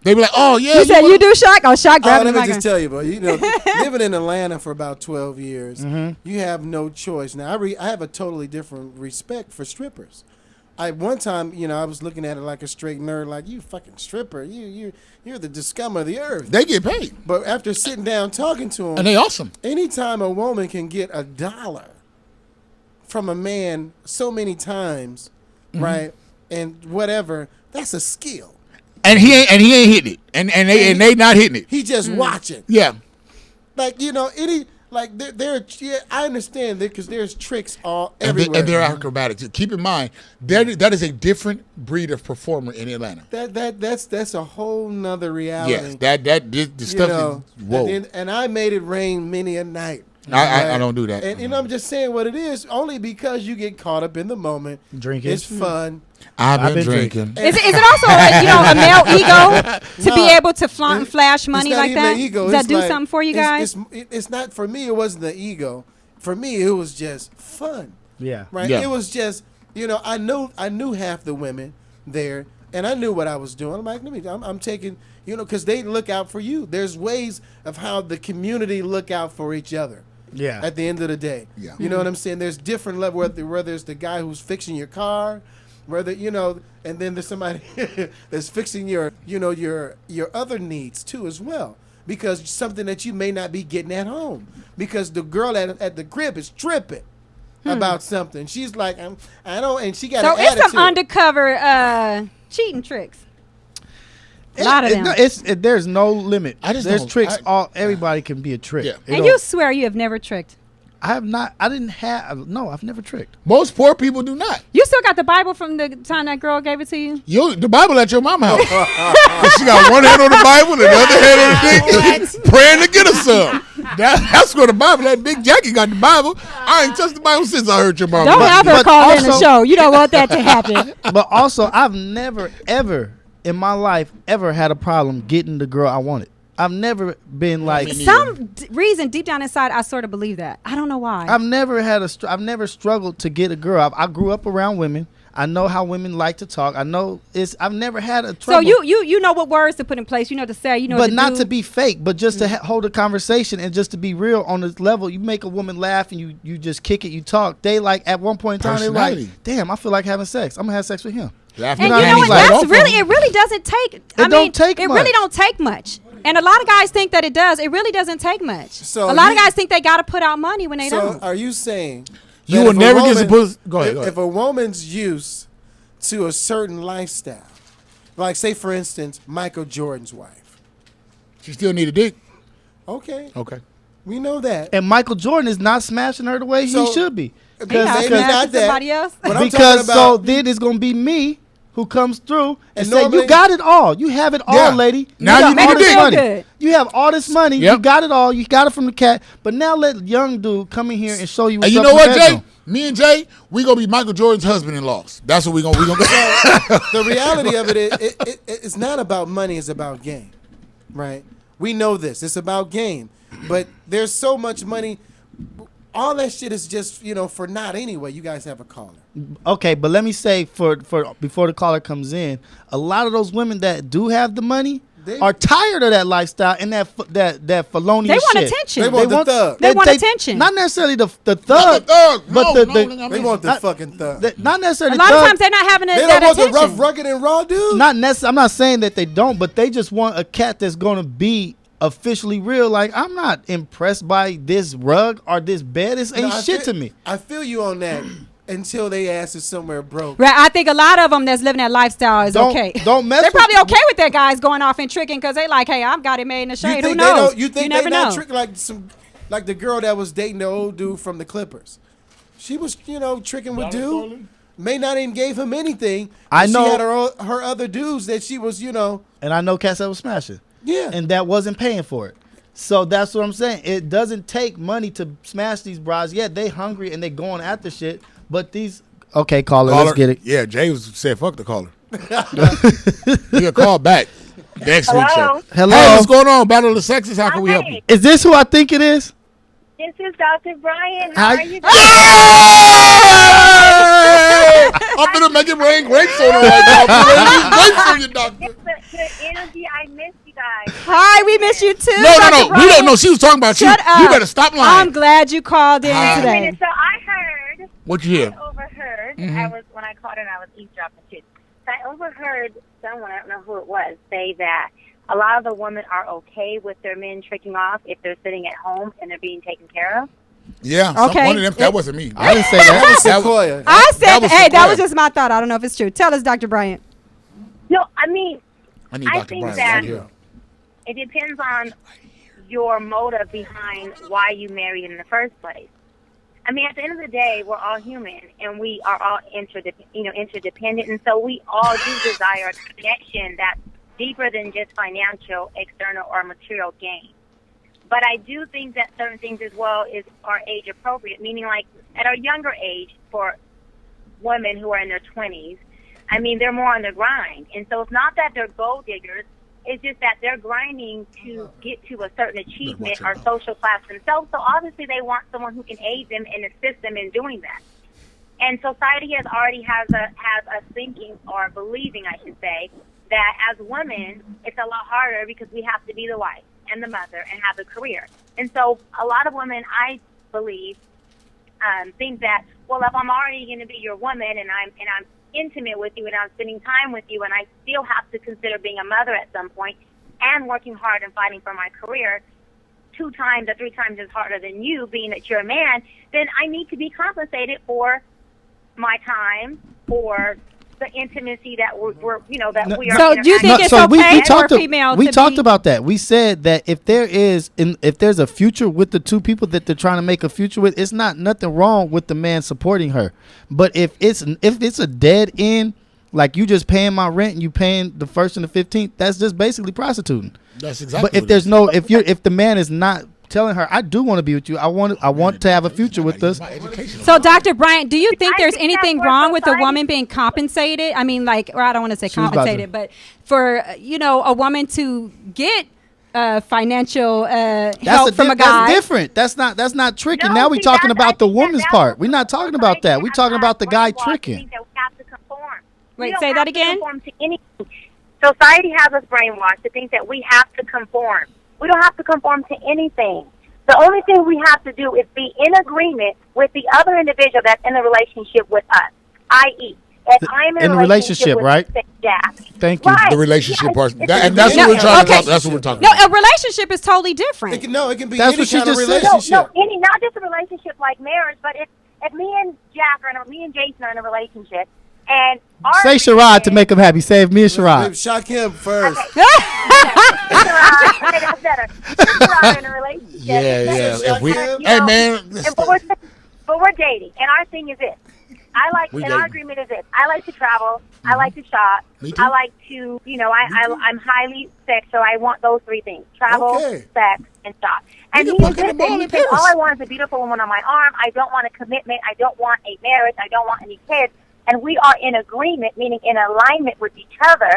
They be like, oh yeah. you said wanna- you do Shaq? Oh, Shaq Oh, grabbed let me me just tell you, bro. You know, living in Atlanta for about 12 years, you have no choice. Now, I have a totally different respect for strippers. One time, I was looking at it like a straight nerd, like, you fucking stripper, you're the scum of the earth. They get paid, But after sitting down talking to them, and they awesome. anytime a woman can get $1 from a man so many times, right, and whatever, that's a skill. And he ain't hitting it, and they not hitting it. He just watching. Yeah. Like, I understand that because there's tricks And everywhere. they're acrobatic. Keep in mind, that is a different breed of performer in Atlanta. That's a whole nother reality. Yes, the stuff is whoa. And I made it rain many a night. I don't do that. And I'm just saying what it is, only because you get caught up in the moment. Drinking. It's fun. I've been drinking. Is it also a male ego to be able to flaunt and flash money It's not like even that? an ego. Does that It's do like- something for you guys? It's not for me. It wasn't the ego. For me, it was just fun. Yeah. Right. Yeah. It was just I knew half the women there, and I knew what I was doing. I'm like, I'm taking because they look out for you. There's ways of how the community look out for each other. Yeah. At the end of the day. Yeah. You know what I'm saying? There's different levels, whether it's the guy who's fixing your car, whether and then there's somebody that's fixing your other needs too as well. because something that you may not be getting at home. Because the girl at the crib is tripping about something. She's like, I don't, and she got So an it's attitude. some undercover cheating tricks. A lot of them. There's no limit. I just There's don't- tricks. Everybody can be a trick. Yeah. It And don't- you swear you have never tricked. I have not. I didn't have. No, I've never tricked. Most poor people do not. You still got the Bible from the time that girl gave it to you? The Bible at your mama house. 'Cause she got one hand on the Bible and the other hand on the thing, praying to get her some. That's where the Bible. That Big Jackie got the Bible. I ain't touched the Bible since I heard your mama. Don't have her but call in the also- show. You don't want that to happen. But also, I've never ever in my life ever had a problem getting the girl I wanted. I've never been like. Some reason deep down inside, I sort of believe that. I don't know why. I've never had I've never struggled to get a girl. I grew up around women. I know how women like to talk. I know I've never had a trouble. So you know what words to put in place. You know what to say. You know, but what not do. to be fake, but just to hold a conversation and just to be real on this level. You make a woman laugh and you just kick it. You talk. They like at one point in time they're like, Personality. damn, I feel like having sex. I'm gonna have sex with him. Laugh And your you know panties what? right That's off really of 'em. it. Really doesn't take. It don't take It much. really don't take much. And a lot of guys think that it does. It really doesn't take much. So a lot of you- guys think they got to put out money when they So don't. are you saying You that will if a never get woman- some pussy. Go ahead. If a woman's used to a certain lifestyle, like say for instance, Michael Jordan's wife. She still need a dick. Okay, Okay. we know that. And Michael Jordan is not smashing her the way So- he should be. He Because not maybe smashing not that. somebody else. But I'm Because talking so about then it's gonna be me who comes through and And say, normally- you got it all. You have it all, Yeah. lady. Now got you need all a this dick. money. Good. You have all this money. Yep. You got it all. You got it from the cat. But now let young dude come in here and show you what's And you up know in what, the Jay? bedroom. Me and Jay, we gonna be Michael Jordan's husband-in-laws. That's what we gonna go. the reality of it's not about money, it's about game, right? We know this. It's about game. But there's so much money. All that shit is just, for not anyway. You guys have a caller. Okay, but let me say for before the caller comes in, a lot of those women that do have the money They- are tired of that lifestyle and that felonious They want shit. attention. They want the thug. They want attention. Not necessarily the thug, thug. but No, the nigga, I They mean, want the not- fucking thug. not A necessarily lot thug. of times they're not having They that don't want attention. the rough, rugged, and raw dude. Not necessarily. I'm not saying that they don't, but they just want a cat that's going to be officially real. Like, I'm not impressed by this rug or this bed. This ain't No, I shit feel- to me. I feel you on that until they ass is somewhere broke. Right, I think a lot of them that's living that lifestyle is Don't- okay. don't mess They're with- probably okay with their guys going off and tricking because they like, hey, I've got it made in the You shade. Who think they knows? don't? You think they never not know. trick like the girl that was dating the old dude from the Clippers? She was, tricking with dude. May not even gave him anything. I but know- she had her other dudes that she was, And I know cats that was smashing. yeah. And that wasn't paying for it. So that's what I'm saying. It doesn't take money to smash these bras. Yeah, they hungry and they going after shit. But these. Okay, caller, let's get it. Yeah, Jay said fuck the caller. You can call back next week's show. Hello. Hey, what's going on? Battle of the Sexes. How can we help you? Is this who I think it is? This is Dr. Brian. How- How are you Hey! I'm gonna make it rain grapes on her right now. I'm gonna rain these grapes on you, doctor. It's the energy. I miss you guys. Hi, we miss you too. No. Dr. We Brian. don't know. She was talking about Shut you. up. You better stop I'm lying. glad you called in Hi. today. So I heard, What you hear? I overheard, Mm-hmm. I was when I called in, I was eavesdropping too. So I overheard someone, I don't know who it was, say that a lot of the women are okay with their men tricking off if they're sitting at home and they're being taken care of. Yeah. Okay. One of them. That wasn't me. I didn't say That that. was Sequoia. I said, that was hey, that Sequoia. was just my thought. I don't know if it's true. Tell us, Dr. Bryant. No, I mean, I need I Dr. think Brian that right here. it depends on your motive behind why you married in the first place. I mean, at the end of the day, we're all human, and we are all interdependent, and so we all do desire a connection that's deeper than just financial, external, or material gain. But I do think that certain things as well are age appropriate, meaning like at a younger age for women who are in their 20s, I mean, they're more on the grind. And so it's not that they're gold diggers. It's just that they're grinding to get to a certain achievement or social class themselves. So obviously they want someone who can aid them and assist them in doing that. And society has us thinking or believing, I should say, that as women, it's a lot harder because we have to be the wife and the mother and have a career. And so a lot of women, I believe, think that, well, if I'm already going to be your woman and I'm intimate with you and I'm spending time with you and I still have to consider being a mother at some point, and working hard and fighting for my career 2 times or 3 times as harder than you, being that you're a man, then I need to be compensated for my time, for the intimacy that we're we are. So do you think it's okay for a female we to talked be- about that. We said that if there's a future with the two people that they're trying to make a future with, it's not nothing wrong with the man supporting her. But if it's a dead end, like you just paying my rent and you paying the 1st and the 15th, that's just basically prostituting. That's exactly. But if there's no, if the man is not telling her, I do want to be with you, I want to have a future with us. So, Dr. Bryant, do you think I there's think anything that's wrong what with a society- woman being compensated? I mean, like, or I don't want to say She was about to- compensated, but for a woman to get financial help from a guy. That's different. That's not tricking. No, now we're see, talking that's- I about the think that woman's that's part. what We're not talking about that. We're talking about the guy brainwashed to tricking. think that we have to conform. We Wait, don't say have that to again? conform to anything. Society has us brainwashed to think that we have to conform. We don't have to conform to anything. The only thing we have to do is be in agreement with the other individual that's in a relationship with us, i.e., if I'm in a relationship with right? Jack. Thank you. Right. The relationship part. It's And that's No, what we're trying okay. to talk. That's what we're talking No, about. a relationship is totally different. It can be That's any what she kind of just said. relationship. No, not just a relationship like marriage, but if me and Jack me and Jason are in a relationship, and our Say Sherrod to make him happy. Save me and Sherrod. Shock him first. Okay, that's better. We're in a relationship. Yeah. If we, You hey know, man, but we're dating, and our thing is this. Our dating. agreement is this. I like to travel. I like to shop. Me too. I like to, I'm highly sexual. I want those 3 things: travel, Okay. sex, and shop. And can he's fuck in the this, mall and he in says, Paris. all I want is a beautiful woman on my arm. I don't want a commitment. I don't want a marriage. I don't want any kids. And we are in agreement, meaning in alignment with each other,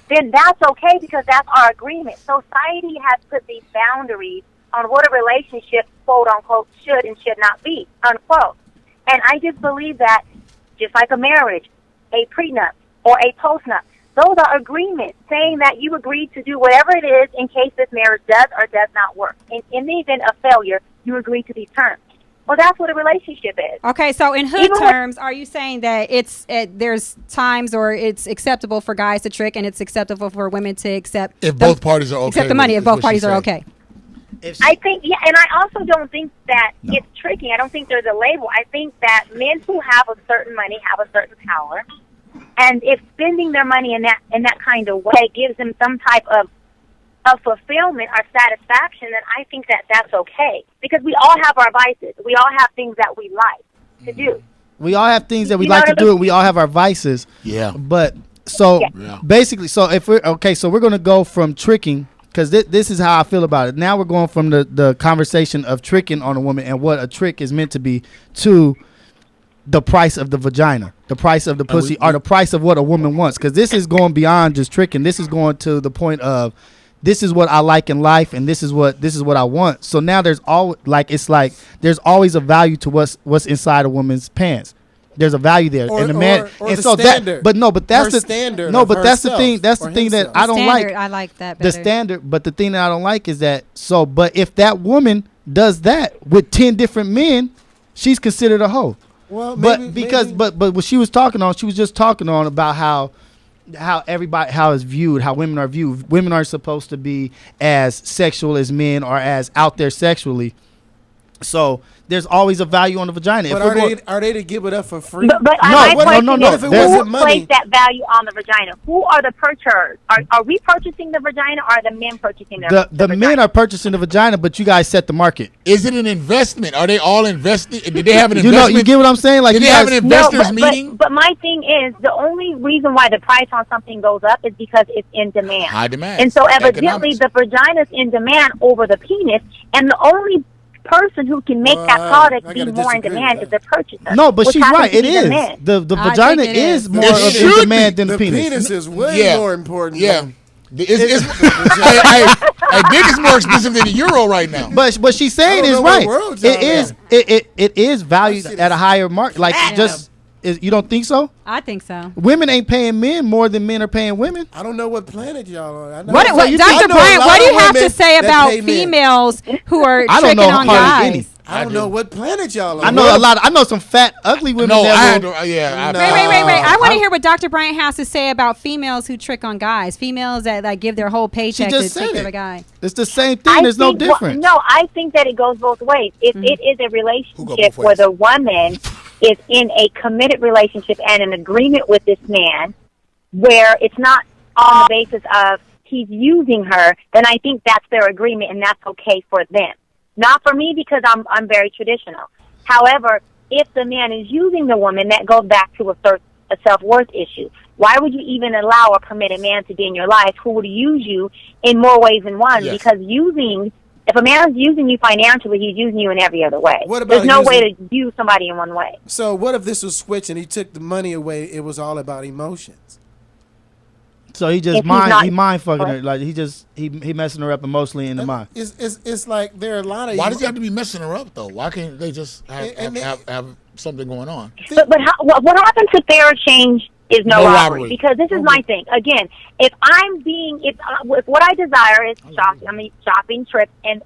then that's okay because that's our agreement. Society has put these boundaries on what a relationship, quote unquote, should and should not be, unquote. And I just believe that just like a marriage, a prenup, or a postnup, those are agreements saying that you agreed to do whatever it is in case this marriage does or does not work. In the event of failure, you agree to these terms. Well, that's what a relationship is. Okay, so in hood Even with- terms, are you saying that there's times or it's acceptable for guys to trick and it's acceptable for women to accept if both parties are okay, accept the money if is both what parties she's are saying. okay? I think, yeah, and I also don't think that it's tricky. I don't think there's a label. I think that men who have a certain money have a certain power, and if spending their money in that kind of way gives them some type of fulfillment or satisfaction, then I think that that's okay. Because we all have our vices. We all have things that we like to do. We all have things that we You know like to what I do, mean? and we all have our vices. Yeah. But so Yeah. basically, so if we're okay, so we're gonna go from tricking, because this is how I feel about it. Now we're going from the conversation of tricking on a woman and what a trick is meant to be to the price of the vagina, the price of the pussy, or the price of what a woman wants. Because this is going beyond just tricking. This is going to the point of this is what I like in life, and this is what I want. So now there's there's always a value to what's inside a woman's pants. There's a value there, Or- and the man, or and the so standard. that's Her the standard no, of but that's the herself thing. That's or the thing that himself. I don't Standard, like. I like that The better. standard, but the thing that I don't like is that. So, but if that woman does that with 10 different men, she's considered a hoe. Well, But what she was talking on, she was just talking on about how it's viewed, how women are viewed. Women aren't supposed to be as sexual as men or as out there sexually. So there's always a value on the vagina. But are they to give it up for free? But No, my what- question no. is, If it who wasn't money- placed that value on the vagina? Who are the purchasers? Are we purchasing the vagina, or are the men purchasing the men are purchasing the vagina, but you guys set the market. Is it an investment? Are they all invested? Did they have an You investment? know, you get what I'm saying? Like Did you they have guys, an investors meeting? But my thing is, the only reason why the price on something goes up is because it's in demand. High demand. And so evidently Economics. the vagina's in demand over the penis, and the only person who can make that product I be gotta more in disagree demand with is the purchaser. no, but which she's happens right. to It be the is men. the I vagina think it is is. more It of in should demand than the the penis. penis is way Yeah. more important. Yeah. than- I think it's more expensive than a euro right now. But what she's saying I don't is know what right. world It y'all is in. it is valued I see at a higher mark. Like Yeah. you don't think so? I think so. Women ain't paying men more than men are paying women. I don't know what planet y'all on. I know What I Dr. know a Bryant, lot what do of you have to women say that about pay men. females who are I don't tricking know on hardly guys? any. I don't know what planet y'all on. I know a lot. I know some fat, ugly women. No, I that had will, to, yeah. Wait. I want to hear what Dr. Bryant has to say about females who trick on guys. Females that like give their whole paycheck to just take said care of it. a guy. it's the same thing. There's no difference. No, I think that it goes both ways. If it is a Who go relationship both where ways? the woman is in a committed relationship and an agreement with this man, where it's not on the basis of he's using her, then I think that's their agreement and that's okay for them. Not for me because I'm very traditional. However, if the man is using the woman, that goes back to a self-worth issue. Why would you even allow a permitted man to be in your life who would use you in more ways than one? Yes. Because if a man is using you financially, he's using you in every other way. What about There's no way using- to use somebody in one way. So what if this was switched and he took the money away? It was all about emotions. So he just If he's not- mind fucking her. Like he messing her up emotionally in the mind. It's like there are a lot of. Why does he have to be messing her up though? Why can't they just And they- have something going on? But what happens to fair exchange is no robbery. Because this is my thing. Again, if what I desire is shopping trips and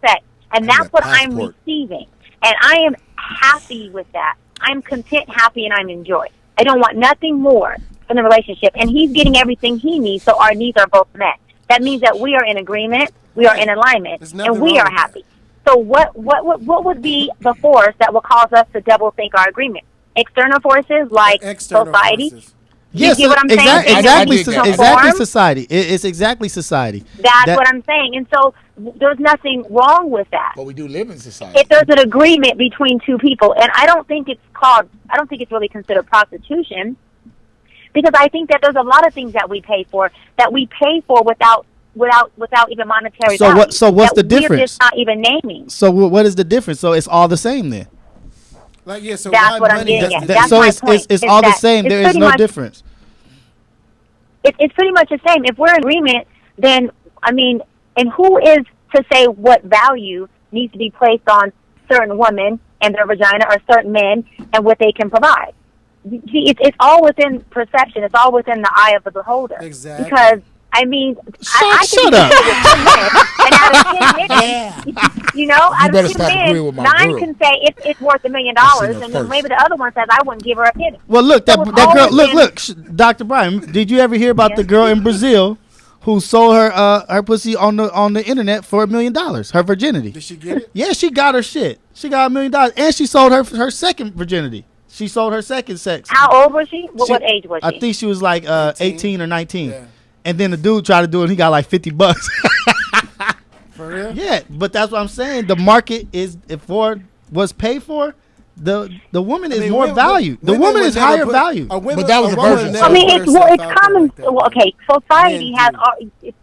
sex, and that's what I'm passport. receiving, and I am happy with that. I'm content, happy, and I'm enjoyed. I don't want nothing more from the relationship, and he's getting everything he needs, so our needs are both met. That means that we are in agreement, we are in alignment, There's nothing and we wrong are with that. happy. So what would be the force that will cause us to double think our agreement? External forces like External society. forces. Yes, you get what I'm saying? exactly, I dig that. exactly. Society. It's exactly society. That's That- what I'm saying. And so there's nothing wrong with that. But we do live in society. If there's an agreement between two people, and I don't think it's really considered prostitution, because I think that there's a lot of things that we pay for without even monetary So value. what- so what's that the we're difference? just not even naming. So what is the difference? So it's all the same then. Like so That's why what I'm money getting doesn't- at. That's so my it's point, it's is all the that same. it's There is pretty no much- difference. It's pretty much the same. If we're in agreement, then, and who is to say what value needs to be placed on certain women and their vagina or certain men and what they can provide? See, it's all within perception. It's all within the eye of the beholder. Exactly. Because, I can Shut be up. and out of 10 men, out better of 10 stop men, agreeing with my 9 girl. can say it's worth $1 million, I seen her and then first. maybe the other one says I wouldn't give her a penny. Well, look, that So it's girl. always Look, Dr. Brian. Did you ever hear about Yes. the girl in Brazil who sold her pussy on the internet for $1 million? Her virginity. Did she get it? Yeah, she got her shit. She got $1 million, and she sold her second virginity. She sold her second sex. How old was she? What age was she? I think she was like 18 or 19. Yeah. And then the dude tried to do it. He got like $50. For real? Yeah, but that's what I'm saying. The market is for what's paid for. The woman is more valued. The woman is higher value. But that was a virgin. It's common. Society has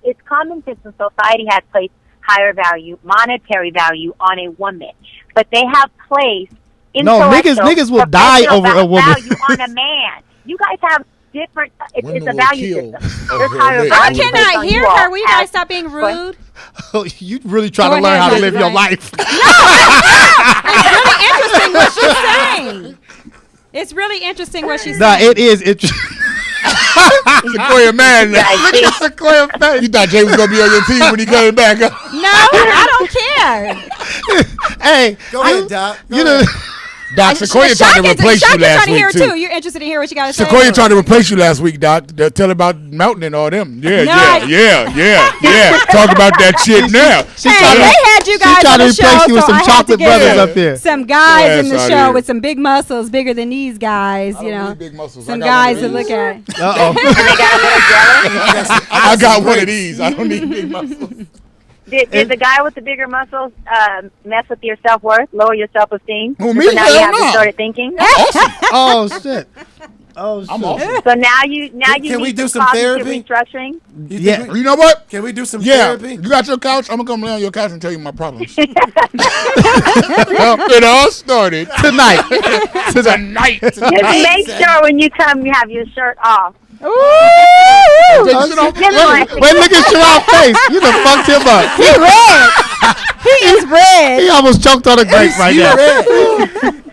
it's common sense, and society has placed higher value, monetary value on a woman, but they have placed niggas will die over a woman. value on a man. You guys have different. It's Women a will value kill system. over There's a higher man. I value based cannot on hear you all her. Will you guys as- stop being rude? You really trying Go to learn ahead, how to Dr. live your Brian. life. It's really interesting what she's saying. It's really interesting what she's Nah, saying. it is interesting. Sequoia man. Yeah, I see. Sequoia man. You thought Jay was gonna be on your team when he came back? No, I don't care. Hey, Go ahead, Doc. Go you know. ahead. Doc, Sequoia tried to replace you Shaq is last trying to hear week it too. too. You're interested to hear what you got to say. Sequoia tried to replace you last week, Doc. Tell about Mountain and all them. Yeah. Talk about that shit now. Hey, they had you guys tried on to the replace show, you with so some I had chocolate to get brothers up there. some guys in the Yes, I show did. with some big muscles, bigger than these guys. I You don't know, need big muscles. some I got one guys of to look these. at. Uh-oh. I got one of these. I don't need big muscles. Did the guy with the bigger muscles mess with your self-worth, lower your self-esteem? Who, me? So now you Hell have to no. start thinking. Oh shit. Oh shit. I'm awesome. So now you Can need we do some cognitive therapy? restructuring. Yeah. You know what? Can we do some Yeah. therapy? You got your couch? I'm gonna come lay on your couch and tell you my problems. Well, it all started Tonight. tonight. Just make sure when you come you have your shirt off. Take your shit off. Wait, look at Sherrod's face. You done fucked him up. He red. He is red. He almost choked on a grape right You now. red.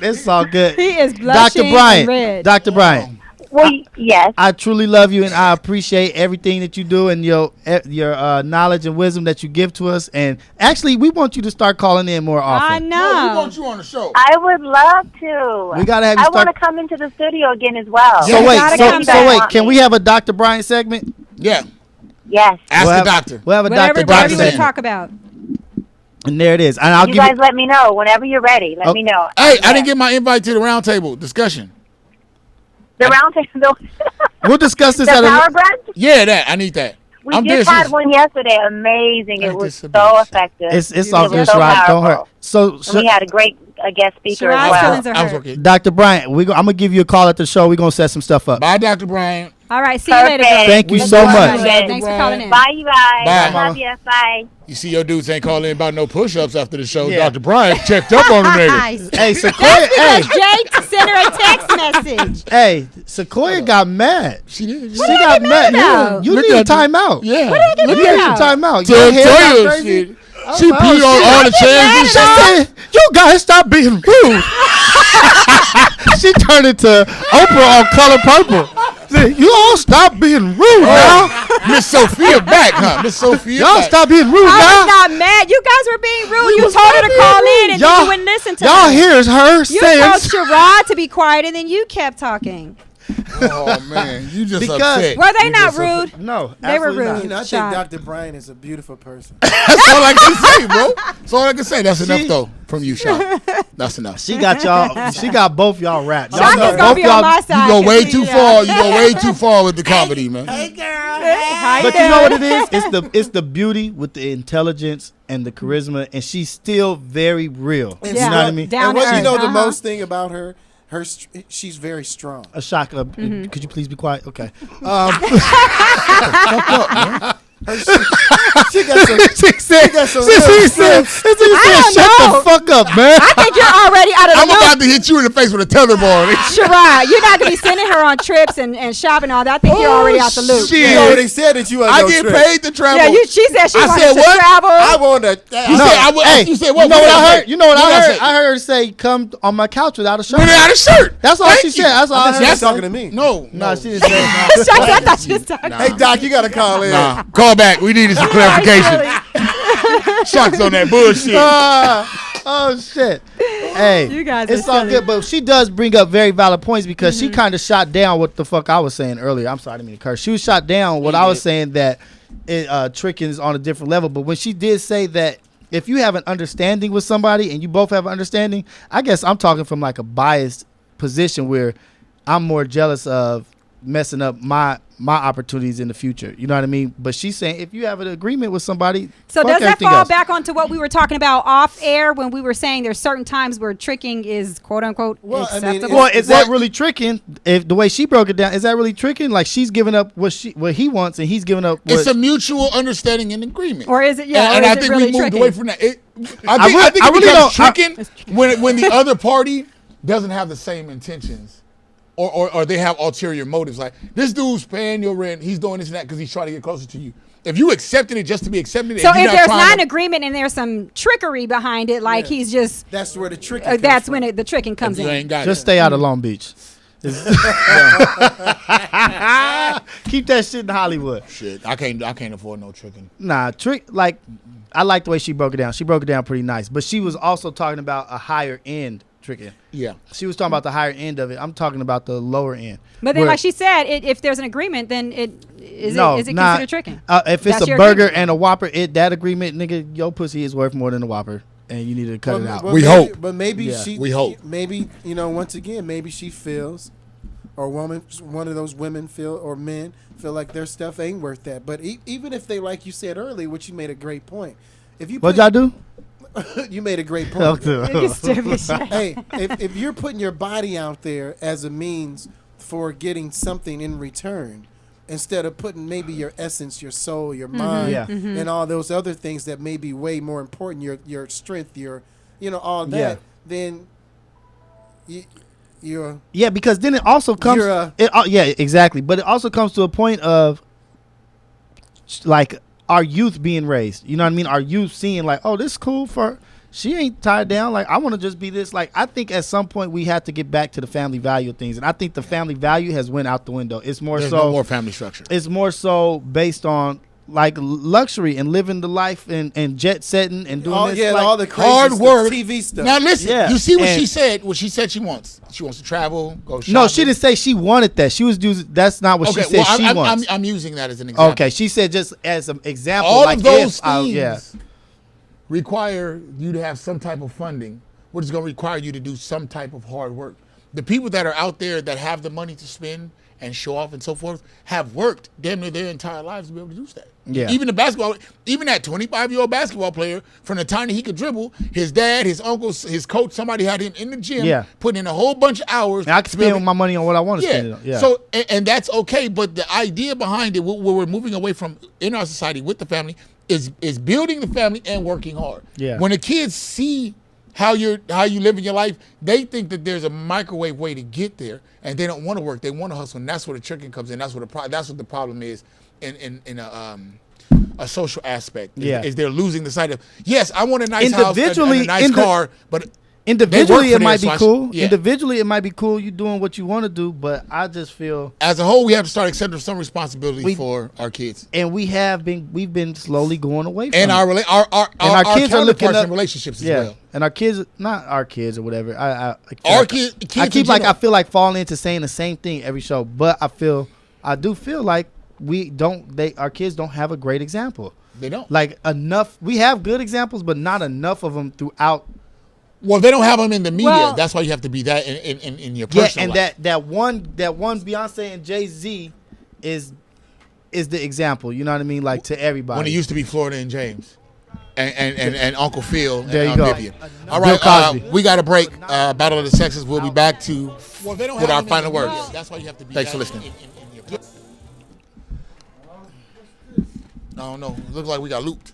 It's all good. He is Dr. blushing and Bryant. red. Dr. Bryant. Well, yes. I truly love you, and I appreciate everything that you do and your knowledge and wisdom that you give to us. And actually, we want you to start calling in more I often. No, we know. want you on the show. I would love to. We gotta have you I want start. to come into the studio again as well. So You wait, gotta so, come so back. wait, can we have a Dr. Bryant segment? Yeah. Yes. Ask We'll the have- doctor. We'll have a Whatever, Dr. whatever Bryant you want to segment. talk about. And there it is. And I'll You give guys you. let me know whenever you're ready. Let Oh. me know. Hey, I didn't get my invite to the roundtable discussion. The round table. We'll discuss this The at power a. brunch. Yeah, that. I need that. We I'm just busy. had one yesterday. Amazing. It Ain't was this a so bitch? effective. It's It all was good, so right? Don't powerful. hurt. So, And we had a great guest speaker Sherrod's as well. feelings are I was hurt. okay. Dr. Bryant, I'm gonna give you a call at the show. We're gonna set some stuff up. Bye, Dr. Bryant. All right, see you later. Perfect. girl. Thank you Thank so you. much. Thanks for calling in. Bye, you guys. Bye. I love you. Bye. You see your dudes ain't calling in about no push-ups after the show. Yeah. Dr. Bryant checked up on the nigga. Hey, Sequoia. Because Jay sent her a text message. Hey, Sequoia got mad. She did. She got mad. about? You Look need a at you. timeout. Yeah. What did I get You mad need a about? timeout. Tell Your hair got you crazy. shit. Oh, She oh, peed on shit. all the chairs and She shit. said, "You guys stop being rude." She turned into Oprah on Color Purple. Said, "You all stop being rude now. Miss Sophia back, huh? Miss Sophia Y'all back. stop being rude I was now." not mad. You guys were being rude. You was told her not to call being in, and rude. then you wouldn't listen to Y'all her. hears her You saying told Sherrod to be quiet, and then you kept talking. Oh, man. You just Because- upset. Were they You not just upset. rude? no. They were absolutely not. rude. You know, I Shot. think Dr. Bryant is a beautiful person. That's all I can say, bro. That's all I can say. That's enough, though, from you, Sean. That's enough. She got y'all. She got both y'all wrapped. Y'all Shot know is gonna be on my You side. go way 'cause too he, far. You go way too far with the comedy, man. How But you doing? know what it is? It's the beauty with the intelligence and the charisma, and she's still very real. And You Yeah. know what I mean? Down and what to you earth. know the Uh-huh. most thing about her, she's very strong. A shock. Could you please be quiet? Okay. She got some. She said, got some she real said, sense. don't shut know. the fuck up, man. I think you're already out of the I'm loop. about to hit you in the face with a tetherball. Sherrod, you're not gonna be sending her on trips and shopping and all that. I think you're already out the loop. shit. You already said that you are I no get trip. paid to travel. Yeah, she said she I wanted said to what? travel. I want to. You No. said, I, would- Hey, you said you what? know what did I say? heard? You know what I did heard? say? I heard her say, "Come on my couch without a shirt." Without a shirt. That's all Thank she you. said. That's all I I think heard. she's talking to me. No. No, she didn't say. I thought she was talking. Hey Doc, you got to call in. Nah. Call back. We needed some clarification. Shucks on that bullshit. Oh shit! Hey, You guys it's are all silly. good, but she does bring up very valid points because she kind of shot down what the fuck I was saying earlier. I'm sorry, I didn't mean to curse. She was shot down what I was saying that tricking is on a different level. But when she did say that if you have an understanding with somebody and you both have an understanding, I guess I'm talking from like a biased position where I'm more jealous of messing up my opportunities in the future. You know what I mean? But she's saying if you have an agreement with somebody, So fuck does that everything fall else. back onto what we were talking about off air when we were saying there's certain times where tricking is quote unquote Well, I mean, acceptable? Well, is that really tricking? If the way she broke it down, is that really tricking? Like she's giving up what he wants, and he's giving up what. It's a mutual understanding and agreement. Or is it? Yeah. And or I is it think really we moved tricking? away from that. I I think it really becomes don't- tricking when the other party doesn't have the same intentions. Or they have ulterior motives. Like, this dude's paying your rent. He's doing this and that because he's trying to get closer to you. If you accepted it just to be accepted, So and you're if there's trying not an to- agreement and there's some trickery behind it, like he's just That's where the trick. that's when the tricking comes you in. ain't got Just it. stay out of Long Beach. Keep that shit in Hollywood. Shit, I can't afford no tricking. Nah, trick like I like the way she broke it down. She broke it down pretty nice, but she was also talking about a higher end tricking. Yeah. She was talking about the higher end of it. I'm talking about the lower end. But then, Where- like she said, if there's an agreement, then is it nah, considered tricking? If it's That's a your burger agreement. and a Whopper, that agreement, nigga, your pussy is worth more than a Whopper, and you need to cut it out. We maybe, hope. But maybe Yeah. she. We hope. Maybe once again, maybe she feels, or one of those women feel, or men feel like their stuff ain't worth that. But even if they, like you said earlier, which you made a great point. If you What y'all do? you made a great point. You stupid shit. Hey, if you're putting your body out there as a means for getting something in return, instead of putting maybe your essence, your soul, your mind, Yeah. and all those other things that may be way more important, your strength, all that, Yeah. then you're Yeah, because then it also comes. You're, Yeah, exactly. But it also comes to a point of like our youth being raised. You know what I mean? Our youth seeing like, oh, this is cool for. She ain't tied down. Like, I want to just be this. Like, I think at some point we have to get back to the family value of things, and I think the family value has went out the window. It's more There's so no more family structure. It's more so based on like luxury and living the life and jet setting and doing this. Like, all the crazy hard stuff, work, TV stuff. Now listen, Yeah. you see what And- she said. What she said she wants. She wants to travel, go shopping. no, she didn't say she wanted that. She was using. That's not what Okay, she said. well, she wants. I'm using that as an example. Okay, she said just as an example. All like of those if I- things yeah. require you to have some type of funding, which is going to require you to do some type of hard work. The people that are out there that have the money to spend and show off and so forth have worked damn near their entire lives to be able to do that. Yeah. Even that 25-year-old basketball player, from the time that he could dribble, his dad, his uncles, his coach, somebody had him in the gym, Yeah. putting in a whole bunch of hours. And I can to be able spend my money on what I want to spend it on. Yeah. So, and that's okay, but the idea behind it, where we're moving away from in our society with the family, is building the family and working hard. Yeah. When the kids see how you live in your life, they think that there's a microwave way to get there, and they don't want to work. They want to hustle, and that's where the tricking comes in. That's what the problem is in a social aspect. Yeah. Is they're losing the sight of, yes, I want a nice house and Individually, a nice car, but Individually, they work it for might this, be so cool. yeah. Individually, it might be cool. You doing what you want to do, but I just feel, as a whole, we have to start accepting some responsibility for our kids. and we've been slowly going away from And it. our kids are looking counterparts up in relationships as yeah, well. and our kids, not our kids or whatever. I Kids I in keep like I general. feel like falling into saying the same thing every show, but I do feel like our kids don't have a great example. They don't. Like enough. We have good examples, but not enough of them throughout. Well, they don't have them in the media. Well- That's why you have to be that in your Yeah, personal and life. that one Beyonce and Jay-Z is the example. You know what I mean? Like to everybody. When it used to be Florida and James, and Uncle Phil and There you go. Vivian. All right, Bill Cosby. we got a break. Battle of the Sexes. We'll be back with our final words. That's why you have to be Thanks for listening. I don't know. It looks like we got looped.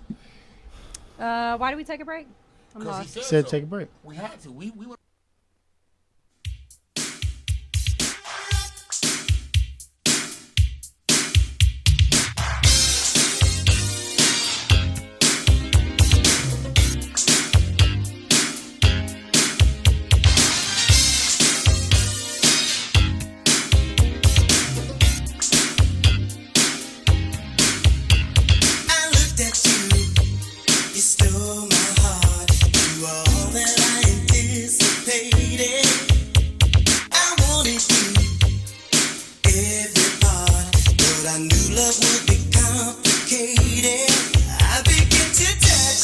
Why do we take a break? I'm Because he lost. said Said so. take a break. We had to. We were. I looked at you, you stole my heart. You are all that I anticipated. I wanted you, every part, but I knew love would be complicated. I began to touch,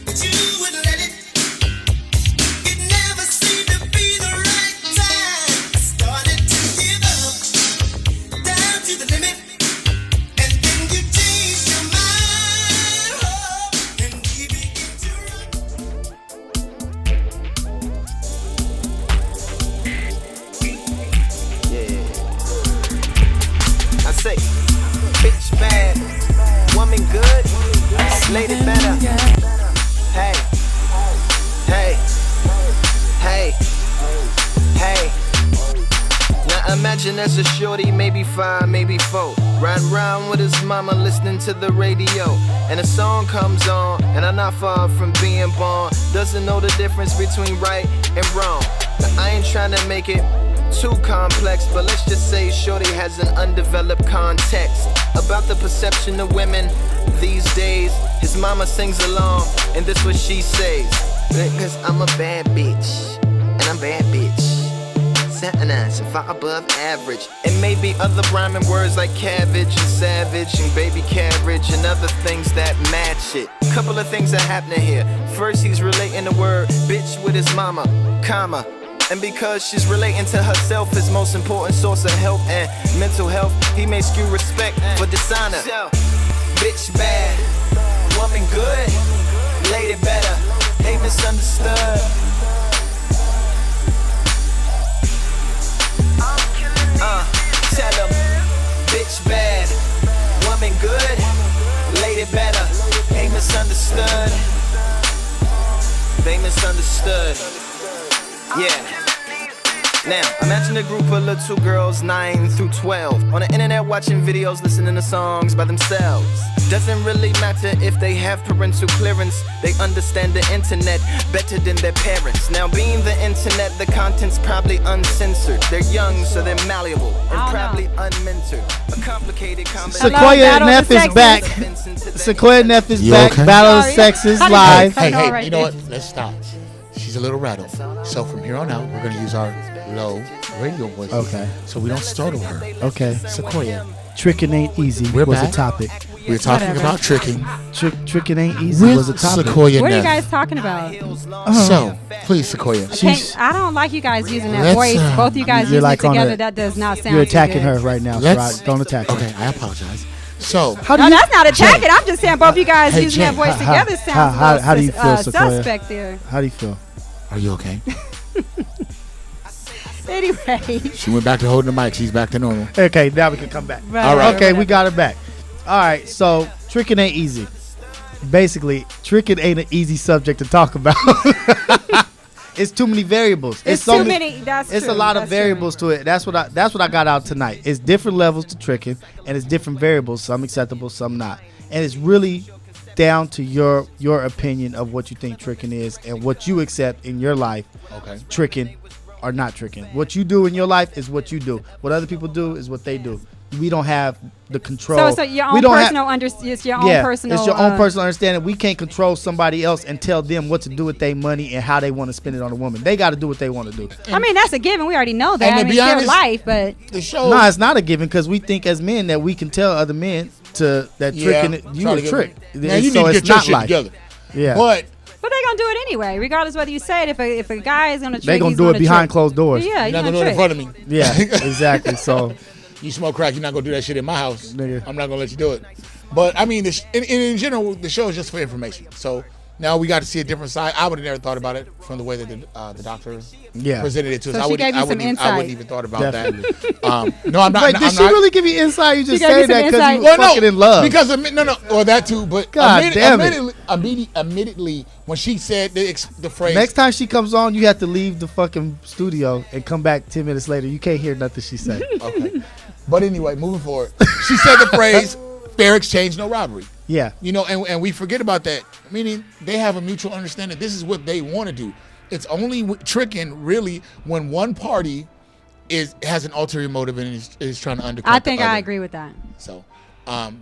but you wouldn't let it. It never seemed to be the right time. I started to give up, down to the limit. And then you changed your mind, oh, and we began to run. I say, bitch bad, woman good, lady better. Hey, hey, hey, hey. Now imagine as a shorty, maybe 5, maybe 4, riding around with his mama listening to the radio, and a song comes on, and I'm not far from being born. Doesn't know the difference between right and wrong. Now I ain't trying to make it too complex, but let's just say shorty has an undeveloped context about the perception of women these days. His mama sings along, and this what she says: because I'm a bad bitch, and I'm bad bitch, so far above average. And maybe other rhyming words like cabbage and savage and baby carriage and other things that match it. Couple of things are happening here. First, he's relating the word bitch with his mama, comma. And because she's relating to herself, his most important source of health and mental health, he may skew respect for dishonor. So, bitch bad, woman good, lady better, they misunderstood. Tell him, bitch bad, woman good, lady better, they misunderstood. They misunderstood. Yeah. Now, imagine a group of little girls 9 through 12 on the internet watching videos, listening to songs by themselves. Doesn't really matter if they have parental clearance. They understand the internet better than their parents. Now, being the internet, the content's probably uncensored. They're young, so they're malleable and probably unmentored. A complicated combination. Sequoia Neff is back. Sequoia Neff is back. okay? Battle of the Sexes live. Hey, you know what? Let's stop. She's a little rattled. So from here on out, we're going to use our low radio voice. Okay. So we don't startle her. Okay. Sequoia. Tricking ain't easy We're was back. a topic. We're talking about tricking. Tricking ain't easy With was a topic. Sequoia What are you Neff. guys talking about? So, please, Sequoia. I don't like you guys using that Let's, voice. Both of you guys you're using like it on together. a- That does not sound You're too attacking good. her right now. Let's- Right? Don't attack her. Okay, I apologize. So, How do No, you, that's not attacking. I'm just saying both of you guys Hey, using that Jen, voice together sounds how- a little how do you feel, Sequoia? suspect there. how do you feel? are you okay? Anyway. She went back to holding the mic. She's back to normal. Okay, now we can come back. Right, All right. Okay, we got it back. All right, so tricking ain't easy. Basically, tricking ain't an easy subject to talk about. It's too many variables. It's so too many. That's It's true. a lot of That's true. variables to it. That's what I got out tonight. It's different levels to tricking, and it's different variables. Some acceptable, some not. And it's really down to your opinion of what you think tricking is and what you accept in your life. Okay. Tricking or not tricking. What you do in your life is what you do. What other people do is what they do. We don't have the control. So your We own don't personal it's your own personal. It's your own personal understanding. We can't control somebody else and tell them what to do with their money and how they want to spend it on a woman. They got to do what they want to do. I mean, that's a given. We already know that. And to I mean, be it's their honest, life, but The show. No, it's not a given because we think as men that we can tell other men that tricking you try a to get- trick. Man, you So need to it's get your not shit life. together. Yeah, But they're gonna do it anyway, regardless whether you say it. If a guy is gonna trick, they gonna he's do it behind trick. closed doors. Yeah, you're he's not gonna gonna do it in trick. front of me. Yeah, exactly. So You smoke crack, you're not gonna do that shit in my house. Nigga. I'm not gonna let you do it. But I mean, in general, the show is just for information. So now we got to see a different side. I would have never thought about it from the way that the doctor Yeah. presented it to us. So she gave you some I insight. wouldn't even thought about Definitely. that. No, I'm not. wait, I'm did she not, really give you insight? You just gave you say some that because insight. you Well, fucking in love. Because or that too. But God damn it. immediately when she said the phrase, Next time she comes on, you have to leave the fucking studio and come back 10 minutes later. You can't hear nothing she said. okay. But anyway, moving forward, she said the phrase "fair exchange, no robbery." Yeah. You know, and we forget about that. Meaning they have a mutual understanding. This is what they want to do. It's only tricking really when one party has an ulterior motive and is trying to undercut. I think the I other. agree with that. So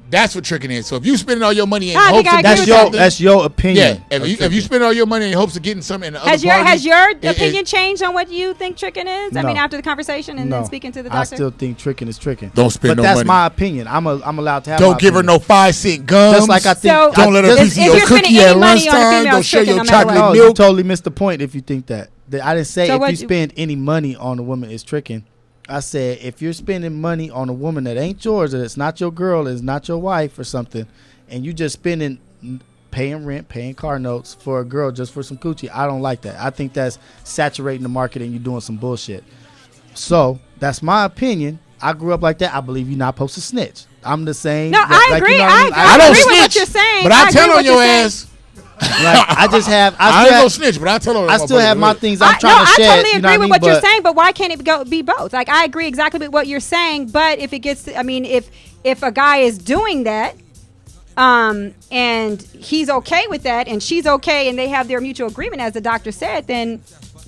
that's what tricking is. So if you spending all your money in I hopes think I of agree getting with something, That's your opinion. yeah. If you spend all your money in hopes of getting something, in the Has other your party, has your it- opinion changed on what you think tricking is? I No. mean, after the conversation and No. then speaking to the I doctor. still think tricking is tricking. Don't spend but no that's money. my opinion. I'm allowed to have. Don't my give her opinion. no 5-cent gums. Just like I think. So- Don't let her If- piece of if your you're spending cookie any at money on a lunchtime. female Don't share tricking, your no matter chocolate No, you milk. totally missed the point if you think that. I didn't say So if what you you- spend any money on a woman is tricking. I said if you're spending money on a woman that ain't yours, that it's not your girl, it's not your wife or something, and you just spending, paying rent, paying car notes for a girl just for some coochie, I don't like that. I think that's saturating the market and you're doing some bullshit. So that's my opinion. I grew up like that. I believe you're not supposed to snitch. I'm the same. No, I agree. I I don't agree with what snitch, you're saying. but I I agree tell with on what your you're saying. ass. Like, I just have. I ain't gonna snitch, but I tell on. I still have my things I'm I trying to shed. totally you know agree with what what I mean? you're saying, but why can't it be both? Like, I agree exactly with what you're saying, but if it gets, I mean, if a guy is doing that, and he's okay with that, and she's okay, and they have their mutual agreement, as the doctor said, then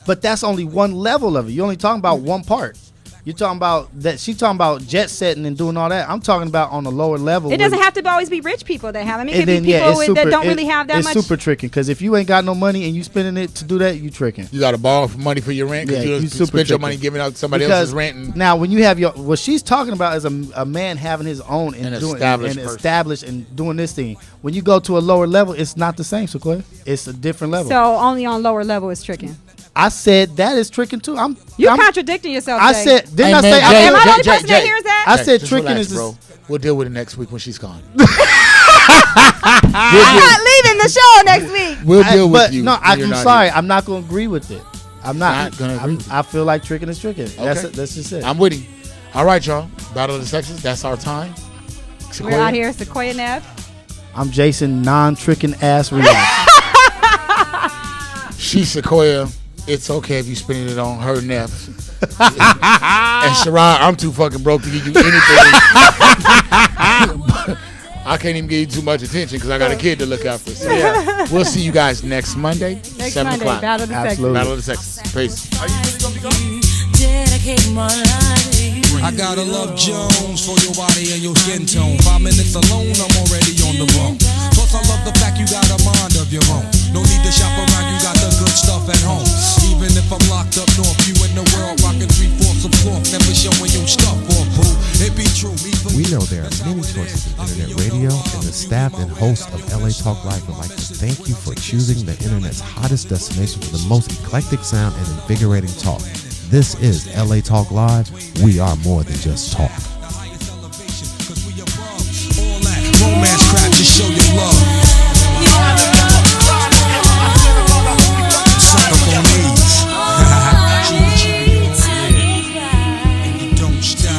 But that's only one level of it. You're only talking about one part. You're talking about that. She's talking about jet setting and doing all that. I'm talking about on a lower level. it doesn't have to always be rich people that have. I mean, it And could then be people it's that don't really have that it's much. super tricking because if you ain't got no money and you spending it to do that, you tricking. You got to borrow money for your rent Yeah, because you you super spent your tricking. money giving out somebody Because else's rent. And now when you have your what she's talking about is a man having his own and An doing established and person. established and doing this thing. When you go to a lower level, it's not the same, Sequoia. It's a different level. So only on lower level is tricking. I said that is tricking too. You're I'm contradicting yourself. I Jay. said didn't Hey, I man, say Jay, Am I the only Jay, person that Jay. hears that? I Jay, said just tricking relax, is bro. We'll deal with it next week when she's gone. I'm not leaving the show next week. We'll deal with but you. no, when you're I'm not sorry. here. I'm not going to agree with it. I'm not. Not gonna agree with I feel like tricking is tricking. That's Okay. just it. I'm with you. All right, y'all. Battle of the Sexes. That's our time. We're Sequoia. out here, Sequoia Nev. I'm Jason, non-tricking ass Riaz. She's Sequoia. it's okay if you spending it on her Neff. And Sherrod, I'm too fucking broke to give you anything. I can't even give you too much attention because I got a kid to look after. So yeah, we'll see you guys next Monday, Next 7 Monday, o'clock. Battle of the Sexes. Absolutely. Battle of the Sexes. Peace. Dedicate my life to you. I gotta love Jones for your body and your skin tone. 5 minutes alone, I'm already on the road. Plus, I love the fact you got a mind of your own. No need to shop around, you got the good stuff at home. Even if I'm locked up north, you in the world rocking 3/4 of cloth, never showing your stuff off, boo. It be true. We know there are many choices in internet radio, and the staff and host of LA Talk Live would like to thank you for choosing the internet's hottest destination for the most eclectic sound and invigorating talk. This is LA Talk Live. We are more than just talk. Romance crap, just show your love. Suck up on these. And you don't stop.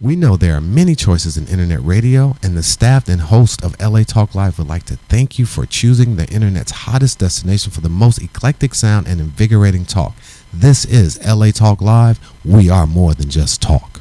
We know there are many choices in internet radio, and the staff and host of LA Talk Live would like to thank you for choosing the internet's hottest destination for the most eclectic sound and invigorating talk. This is LA Talk Live. We are more than just talk.